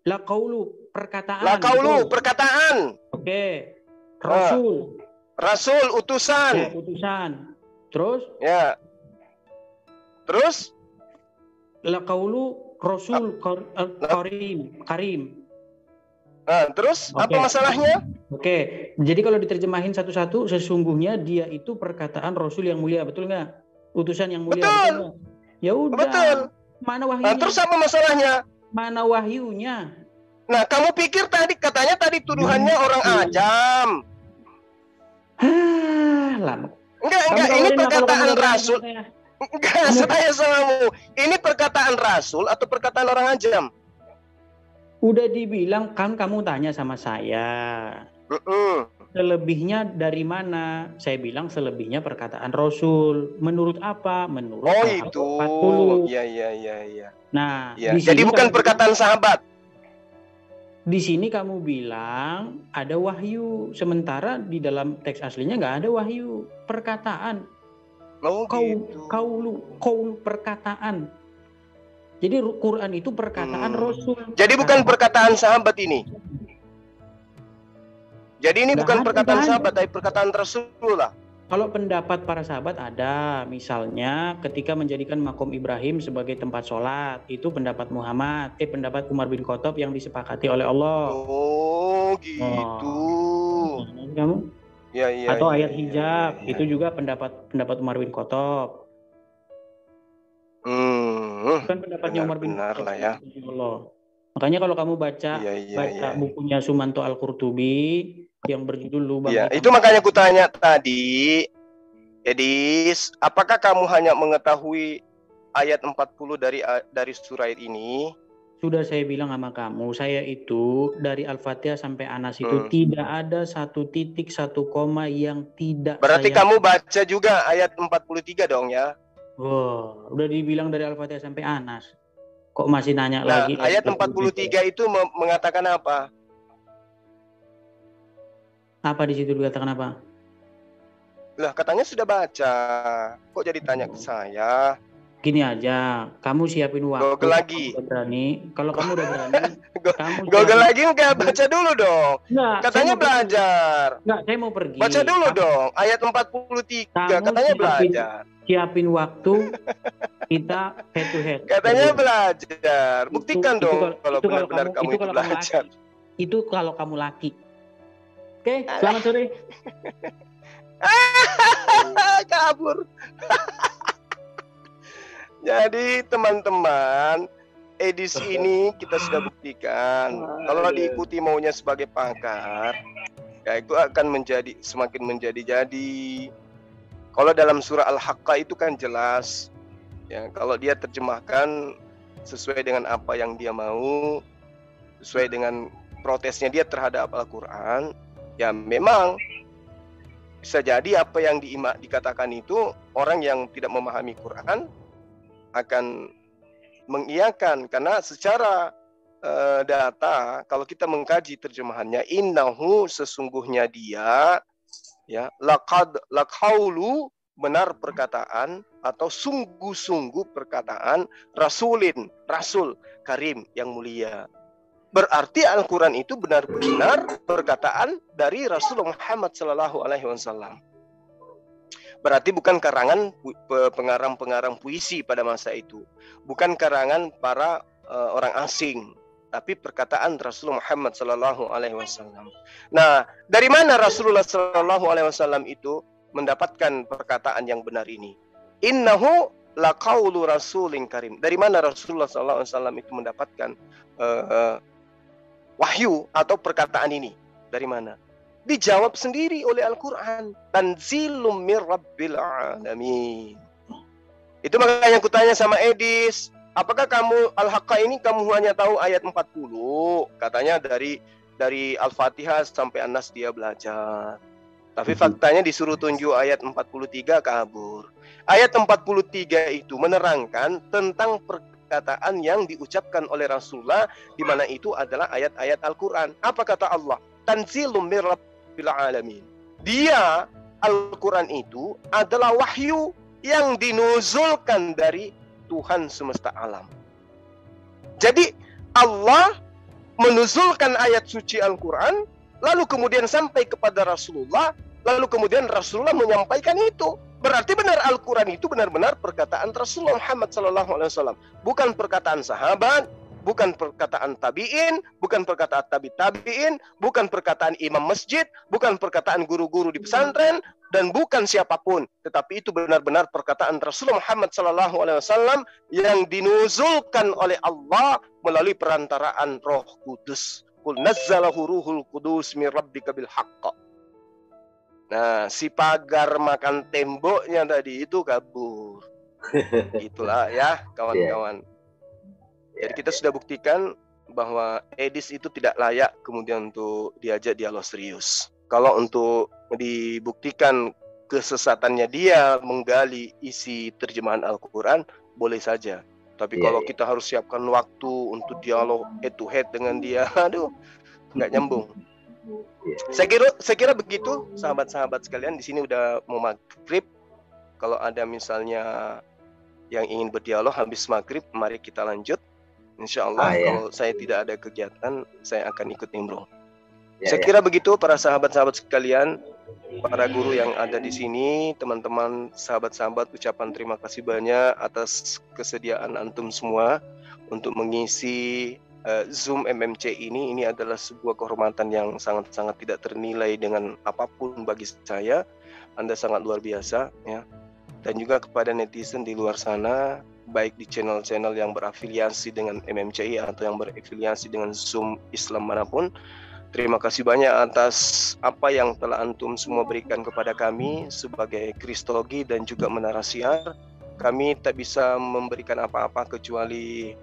La qaulu, perkataan. La qaulu, perkataan. Oke. Rasul. Rasul, utusan. Ya, utusan. Terus? Ya. Terus? La qaulu Rasul Karim. Nah, terus apa masalahnya? Oke, jadi kalau diterjemahin satu-satu, sesungguhnya dia itu perkataan Rasul yang mulia, betul nggak? Utusan yang mulia. Betul. Ya udah. Betul. Mana wahyunya? Nah, terus apa masalahnya? Mana wahyunya? Nah, kamu pikir katanya tadi tuduhannya orang ajam? Lama. Enggak, ini perkataan Rasul. Enggak, saya samamu. Ini perkataan Rasul atau perkataan orang ajam? Udah dibilang kan kamu tanya sama saya. Selebihnya dari mana? Saya bilang selebihnya perkataan Rasul. Menurut apa? Menurut itu. 40. Iya. Nah, ya. Jadi bukan perkataan sahabat. Di sini kamu bilang ada wahyu, sementara di dalam teks aslinya nggak ada wahyu. Perkataan. Kaulu perkataan. Jadi Quran itu perkataan Rasul. Jadi bukan perkataan sahabat ini. Jadi ini bukan perkataan sahabat, tapi perkataan Rasulullah. Kalau pendapat para sahabat ada, misalnya ketika menjadikan makom Ibrahim sebagai tempat sholat, itu pendapat pendapat Umar bin Khattab yang disepakati oleh Allah. Oh, gitu. Kamu? Ya, atau ayat hijab, itu juga pendapat Umar bin Khattab. Bukan pendapatnya Umar bin Khattab lah ya. Allah. Makanya kalau kamu baca bukunya Sumanto Al-Qurtubi yang berjudul Lubang. Ya, itu makanya aku tanya tadi, Edis, apakah kamu hanya mengetahui ayat 40 dari surah ini? Sudah saya bilang sama kamu, saya itu dari Al-Fatihah sampai Anas itu tidak ada satu titik, satu koma yang tidak. Berarti kamu baca juga ayat 43 dong ya? Wow, udah dibilang dari Al-Fatihah sampai Anas. Kok masih nanya lagi? Ayat 43 itu mengatakan apa? Apa di situ dikatakan apa? Lah, katanya sudah baca. Kok jadi tanya ke saya? Gini aja, kamu siapin waktu. Google lagi. Kalau kamu udah berani, Google lagi enggak, baca dulu dong. Nggak, katanya belajar. Enggak, saya mau pergi. Baca dulu dong, ayat 43, katanya belajar. Siapin waktu, kita head to head. Katanya belajar. Buktikan dong kalau benar-benar kamu itu belajar. Itu kalau kamu laki. Oke, selamat sore. Kabur. Jadi teman-teman, edisi ini kita sudah buktikan kalau diikuti maunya sebagai pakar, ya itu akan semakin menjadi-jadi. Kalau dalam surah Al-Haqqah itu kan jelas, ya kalau dia terjemahkan sesuai dengan apa yang dia mau, sesuai dengan protesnya dia terhadap Al-Quran, ya memang bisa jadi apa yang dikatakan itu orang yang tidak memahami Quran akan mengiyakan, karena secara data kalau kita mengkaji terjemahannya, innahu sesungguhnya dia, ya laqaulu benar perkataan atau sungguh-sungguh perkataan rasul karim yang mulia. Berarti Al-Quran itu benar-benar perkataan dari Rasulullah Muhammad SAW. Berarti bukan karangan pengarang-pengarang puisi pada masa itu, bukan karangan para orang asing, tapi perkataan Rasulullah Muhammad SAW. Nah, dari mana Rasulullah SAW itu mendapatkan perkataan yang benar ini? Innahu laqaulu rasulin karim. Dari mana Rasulullah SAW itu mendapatkan wahyu atau perkataan ini? Dari mana? dijawab sendiri oleh Al-Quran. Tanzilum mir rabbil alamin. Itu makanya aku tanya sama Edis, apakah kamu Al-Haqqa ini kamu hanya tahu ayat 40? Katanya dari Al-Fatihah sampai An-Nas dia belajar. Tapi faktanya disuruh tunjuk ayat 43 kabur. Ayat 43 itu menerangkan tentang perkataan yang diucapkan oleh Rasulullah, di mana itu adalah ayat-ayat Al-Quran. Apa kata Allah? Tanzilum mir rabbil alamin. Dia, Al-Quran itu adalah wahyu yang dinuzulkan dari Tuhan semesta alam. Jadi Allah menuzulkan ayat suci Al-Quran, lalu kemudian sampai kepada Rasulullah, lalu kemudian Rasulullah menyampaikan itu. Berarti benar Al-Quran itu benar-benar perkataan Rasulullah Muhammad SAW. Bukan perkataan sahabat, bukan perkataan tabi'in, bukan perkataan tabi'in, bukan perkataan imam masjid, bukan perkataan guru-guru di pesantren, dan bukan siapapun. Tetapi itu benar-benar perkataan Rasulullah Muhammad SAW yang dinuzulkan oleh Allah melalui perantaraan Roh Kudus. Qul nazzalahu ruhul qudus min rabbika bil haqq. Nah, si pagar makan temboknya tadi itu kabur. Itulah ya, kawan-kawan. Jadi kita sudah buktikan bahwa Edis itu tidak layak kemudian untuk diajak dialog serius. Kalau untuk dibuktikan kesesatannya dia menggali isi terjemahan Al-Quran, boleh saja. Tapi kalau kita harus siapkan waktu untuk dialog head to head dengan dia, aduh, nggak nyambung. Saya kira begitu, sahabat-sahabat sekalian. Di sini udah mau maghrib. Kalau ada misalnya yang ingin berdialog habis maghrib, mari kita lanjut. Insya Allah kalau saya tidak ada kegiatan, saya akan ikut nimbrung. Saya kira begitu para sahabat-sahabat sekalian, para guru yang ada di sini, teman-teman, sahabat-sahabat, ucapan terima kasih banyak atas kesediaan antum semua untuk mengisi Zoom MMC ini. Ini adalah sebuah kehormatan yang sangat-sangat tidak ternilai dengan apapun bagi saya. Anda sangat luar biasa ya. Dan juga kepada netizen di luar sana, baik di channel-channel yang berafiliasi dengan MMCI atau yang berafiliasi dengan Zoom Islam manapun, terima kasih banyak atas apa yang telah antum semua berikan kepada kami sebagai Kristologi dan juga Menara Siar. Kami tak bisa memberikan apa-apa kecuali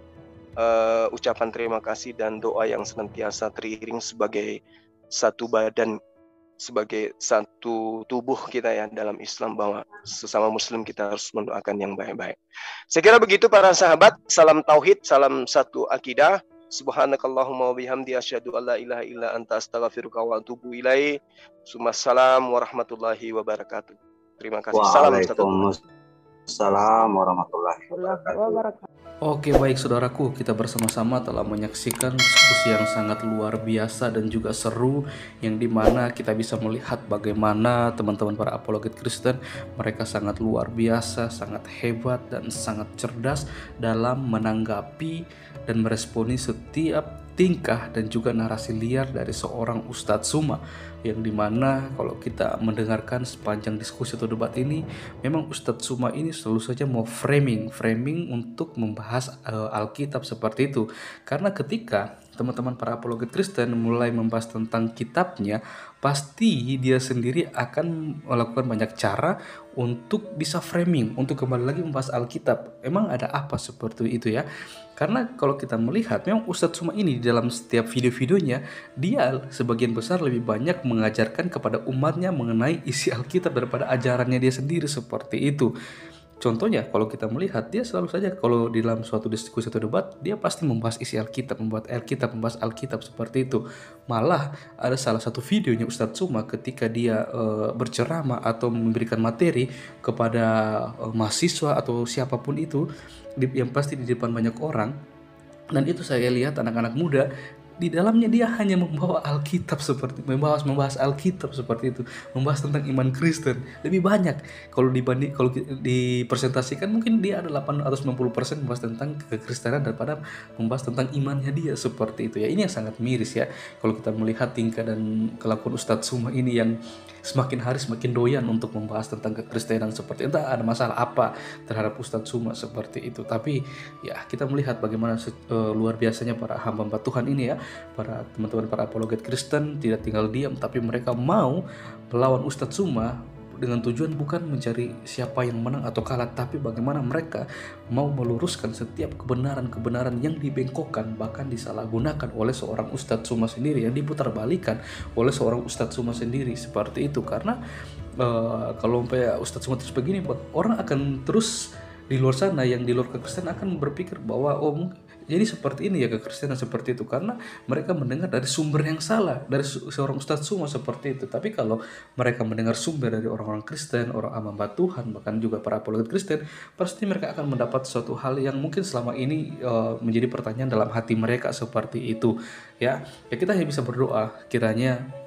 ucapan terima kasih dan doa yang senantiasa teriring sebagai satu badan, sebagai satu tubuh kita ya dalam Islam, bahwa sesama muslim kita harus mendoakan yang baik-baik. Saya kira begitu para sahabat. Salam tauhid, salam satu akidah. Subhanakallahumma wa bihamdi asyhadu an la ilaha illa anta astaghfiruka wa atubu ilaik. Wassalam warahmatullahi wabarakatuh. Terima kasih. Waalaikumsalam warahmatullahi wabarakatuh. Oke, baik saudaraku, kita bersama-sama telah menyaksikan diskusi yang sangat luar biasa dan juga seru, yang dimana kita bisa melihat bagaimana teman-teman para apologet Kristen, mereka sangat luar biasa, sangat hebat dan sangat cerdas dalam menanggapi dan meresponi setiap tingkah dan juga narasi liar dari seorang Ustadz Suma, yang dimana kalau kita mendengarkan sepanjang diskusi atau debat ini, memang Ustadz Suma ini selalu saja mau framing untuk membahas Alkitab seperti itu. Karena ketika teman-teman para apologet Kristen mulai membahas tentang kitabnya, pasti dia sendiri akan melakukan banyak cara untuk bisa framing, untuk kembali lagi membahas Alkitab. Emang ada apa seperti itu ya? Karena kalau kita melihat, memang Ustadz Suma ini dalam setiap video-videonya, dia sebagian besar lebih banyak mengajarkan kepada umatnya mengenai isi Alkitab daripada ajarannya dia sendiri, seperti itu. Contohnya, kalau kita melihat, dia selalu saja kalau di dalam suatu diskusi atau debat, dia pasti membahas isi Alkitab, membahas Alkitab seperti itu. Malah ada salah satu videonya Ustadz Suma ketika dia berceramah atau memberikan materi kepada mahasiswa atau siapapun itu, yang pasti di depan banyak orang, dan itu saya lihat anak-anak muda, di dalamnya dia hanya membawa Alkitab, seperti membahas Alkitab seperti itu, membahas tentang iman Kristen. Lebih banyak kalau dipresentasikan, mungkin dia ada 890% membahas tentang kekristenan daripada membahas tentang imannya dia, seperti itu ya. Ini yang sangat miris ya kalau kita melihat tingkah dan kelakuan Ustadz Suma ini, yang semakin hari semakin doyan untuk membahas tentang kekristenan seperti itu. Entah ada masalah apa terhadap Ustadz Suma seperti itu, tapi ya kita melihat bagaimana luar biasanya para hamba Tuhan ini ya, para teman-teman para apologet Kristen tidak tinggal diam, tapi mereka mau melawan Ustadz Suma dengan tujuan bukan mencari siapa yang menang atau kalah, tapi bagaimana mereka mau meluruskan setiap kebenaran-kebenaran yang dibengkokkan, bahkan disalahgunakan oleh seorang Ustadz Suma sendiri, yang diputarbalikan oleh seorang Ustadz Suma sendiri, seperti itu. Karena kalau sampai Ustadz Suma terus begini, orang akan terus di luar sana, yang di luar kekristenan akan berpikir bahwa jadi seperti ini ya kekristenan, seperti itu, karena mereka mendengar dari sumber yang salah, dari seorang Ustadz Suma, seperti itu. Tapi kalau mereka mendengar sumber dari orang-orang Kristen, orang hamba Tuhan, bahkan juga para apologet Kristen, pasti mereka akan mendapat suatu hal yang mungkin selama ini menjadi pertanyaan dalam hati mereka, seperti itu ya. Kita hanya bisa berdoa kiranya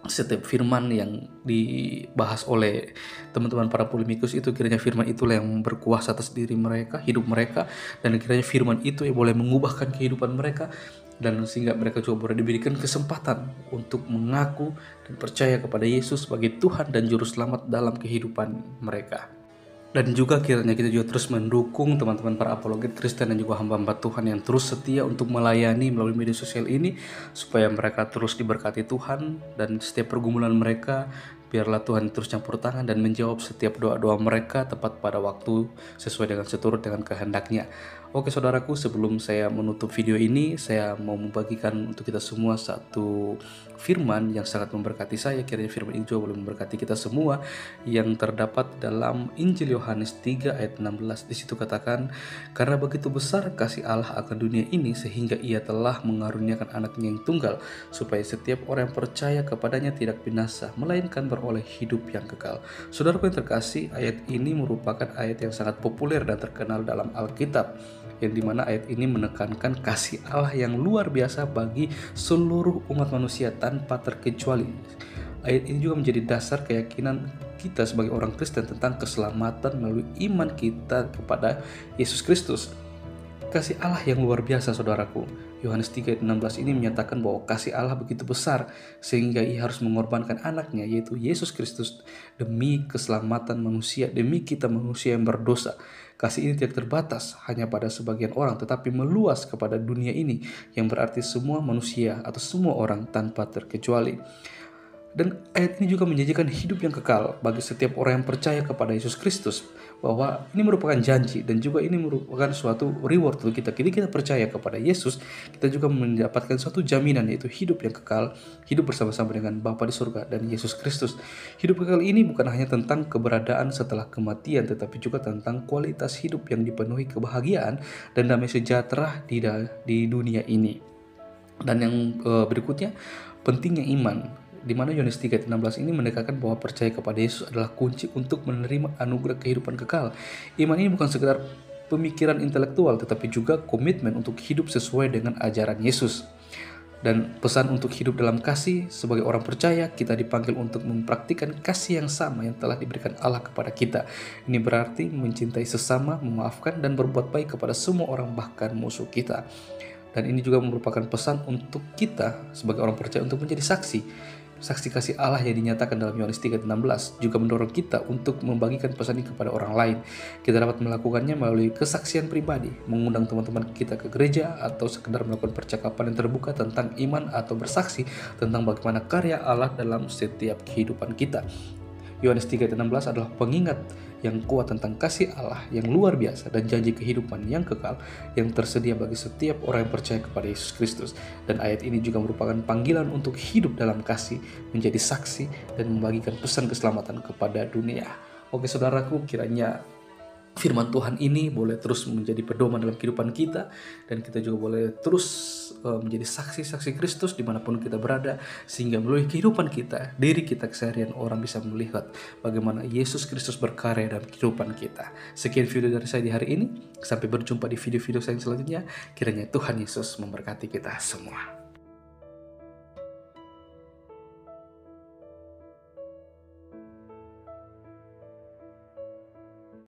setiap firman yang dibahas oleh teman-teman para polemikus itu, kiranya firman itulah yang berkuasa atas diri mereka, hidup mereka, dan kiranya firman itu yang boleh mengubahkan kehidupan mereka, dan sehingga mereka juga boleh diberikan kesempatan untuk mengaku dan percaya kepada Yesus sebagai Tuhan dan Juru Selamat dalam kehidupan mereka. Dan juga kiranya kita juga terus mendukung teman-teman para apologet Kristen dan juga hamba-hamba Tuhan yang terus setia untuk melayani melalui media sosial ini, supaya mereka terus diberkati Tuhan, dan setiap pergumulan mereka biarlah Tuhan terus campur tangan dan menjawab setiap doa-doa mereka tepat pada waktu sesuai dengan seturut dengan kehendaknya. Oke saudaraku, sebelum saya menutup video ini, saya mau membagikan untuk kita semua satu firman yang sangat memberkati saya. Kiranya firman ini juga boleh memberkati kita semua, yang terdapat dalam Injil Yohanes 3 ayat 16. Di situ katakan, karena begitu besar kasih Allah akan dunia ini sehingga Ia telah mengaruniakan anaknya yang tunggal, supaya setiap orang yang percaya kepadanya tidak binasa, melainkan beroleh hidup yang kekal. Saudaraku yang terkasih, ayat ini merupakan ayat yang sangat populer dan terkenal dalam Alkitab, yang dimana ayat ini menekankan kasih Allah yang luar biasa bagi seluruh umat manusia tanpa terkecuali. Ayat ini juga menjadi dasar keyakinan kita sebagai orang Kristen tentang keselamatan melalui iman kita kepada Yesus Kristus. Kasih Allah yang luar biasa, saudaraku. Yohanes 3 ayat 16 ini menyatakan bahwa kasih Allah begitu besar sehingga Ia harus mengorbankan anaknya, yaitu Yesus Kristus, demi keselamatan manusia, demi kita manusia yang berdosa. Kasih ini tidak terbatas hanya pada sebagian orang, tetapi meluas kepada dunia ini, yang berarti semua manusia atau semua orang tanpa terkecuali. Dan ayat ini juga menjanjikan hidup yang kekal bagi setiap orang yang percaya kepada Yesus Kristus, bahwa ini merupakan janji dan juga ini merupakan suatu reward untuk kita. Jadi kita percaya kepada Yesus, kita juga mendapatkan suatu jaminan, yaitu hidup yang kekal, hidup bersama-sama dengan Bapa di surga dan Yesus Kristus. Hidup kekal ini bukan hanya tentang keberadaan setelah kematian, tetapi juga tentang kualitas hidup yang dipenuhi kebahagiaan dan damai sejahtera di dunia ini. Dan yang berikutnya, pentingnya iman, di mana Yohanes 3 ayat 16 ini mendekatkan bahwa percaya kepada Yesus adalah kunci untuk menerima anugerah kehidupan kekal. Iman ini bukan sekedar pemikiran intelektual, tetapi juga komitmen untuk hidup sesuai dengan ajaran Yesus. Dan pesan untuk hidup dalam kasih, sebagai orang percaya kita dipanggil untuk mempraktikkan kasih yang sama yang telah diberikan Allah kepada kita. Ini berarti mencintai sesama, memaafkan dan berbuat baik kepada semua orang, bahkan musuh kita. Dan ini juga merupakan pesan untuk kita sebagai orang percaya untuk menjadi saksi kasih Allah yang dinyatakan dalam Yohanes 3:16, juga mendorong kita untuk membagikan pesan ini kepada orang lain. Kita dapat melakukannya melalui kesaksian pribadi, mengundang teman-teman kita ke gereja, atau sekedar melakukan percakapan yang terbuka tentang iman atau bersaksi tentang bagaimana karya Allah dalam setiap kehidupan kita. Yohanes 3:16 adalah pengingat yang kuat tentang kasih Allah yang luar biasa dan janji kehidupan yang kekal yang tersedia bagi setiap orang yang percaya kepada Yesus Kristus. Dan ayat ini juga merupakan panggilan untuk hidup dalam kasih, menjadi saksi, dan membagikan pesan keselamatan kepada dunia. Oke saudaraku, kiranya firman Tuhan ini boleh terus menjadi pedoman dalam kehidupan kita, dan kita juga boleh terus menjadi saksi-saksi Kristus dimanapun kita berada, sehingga melalui kehidupan kita, diri kita keseharian, orang bisa melihat bagaimana Yesus Kristus berkarya dalam kehidupan kita. Sekian video dari saya di hari ini, sampai berjumpa di video-video saya selanjutnya. Kiranya Tuhan Yesus memberkati kita semua.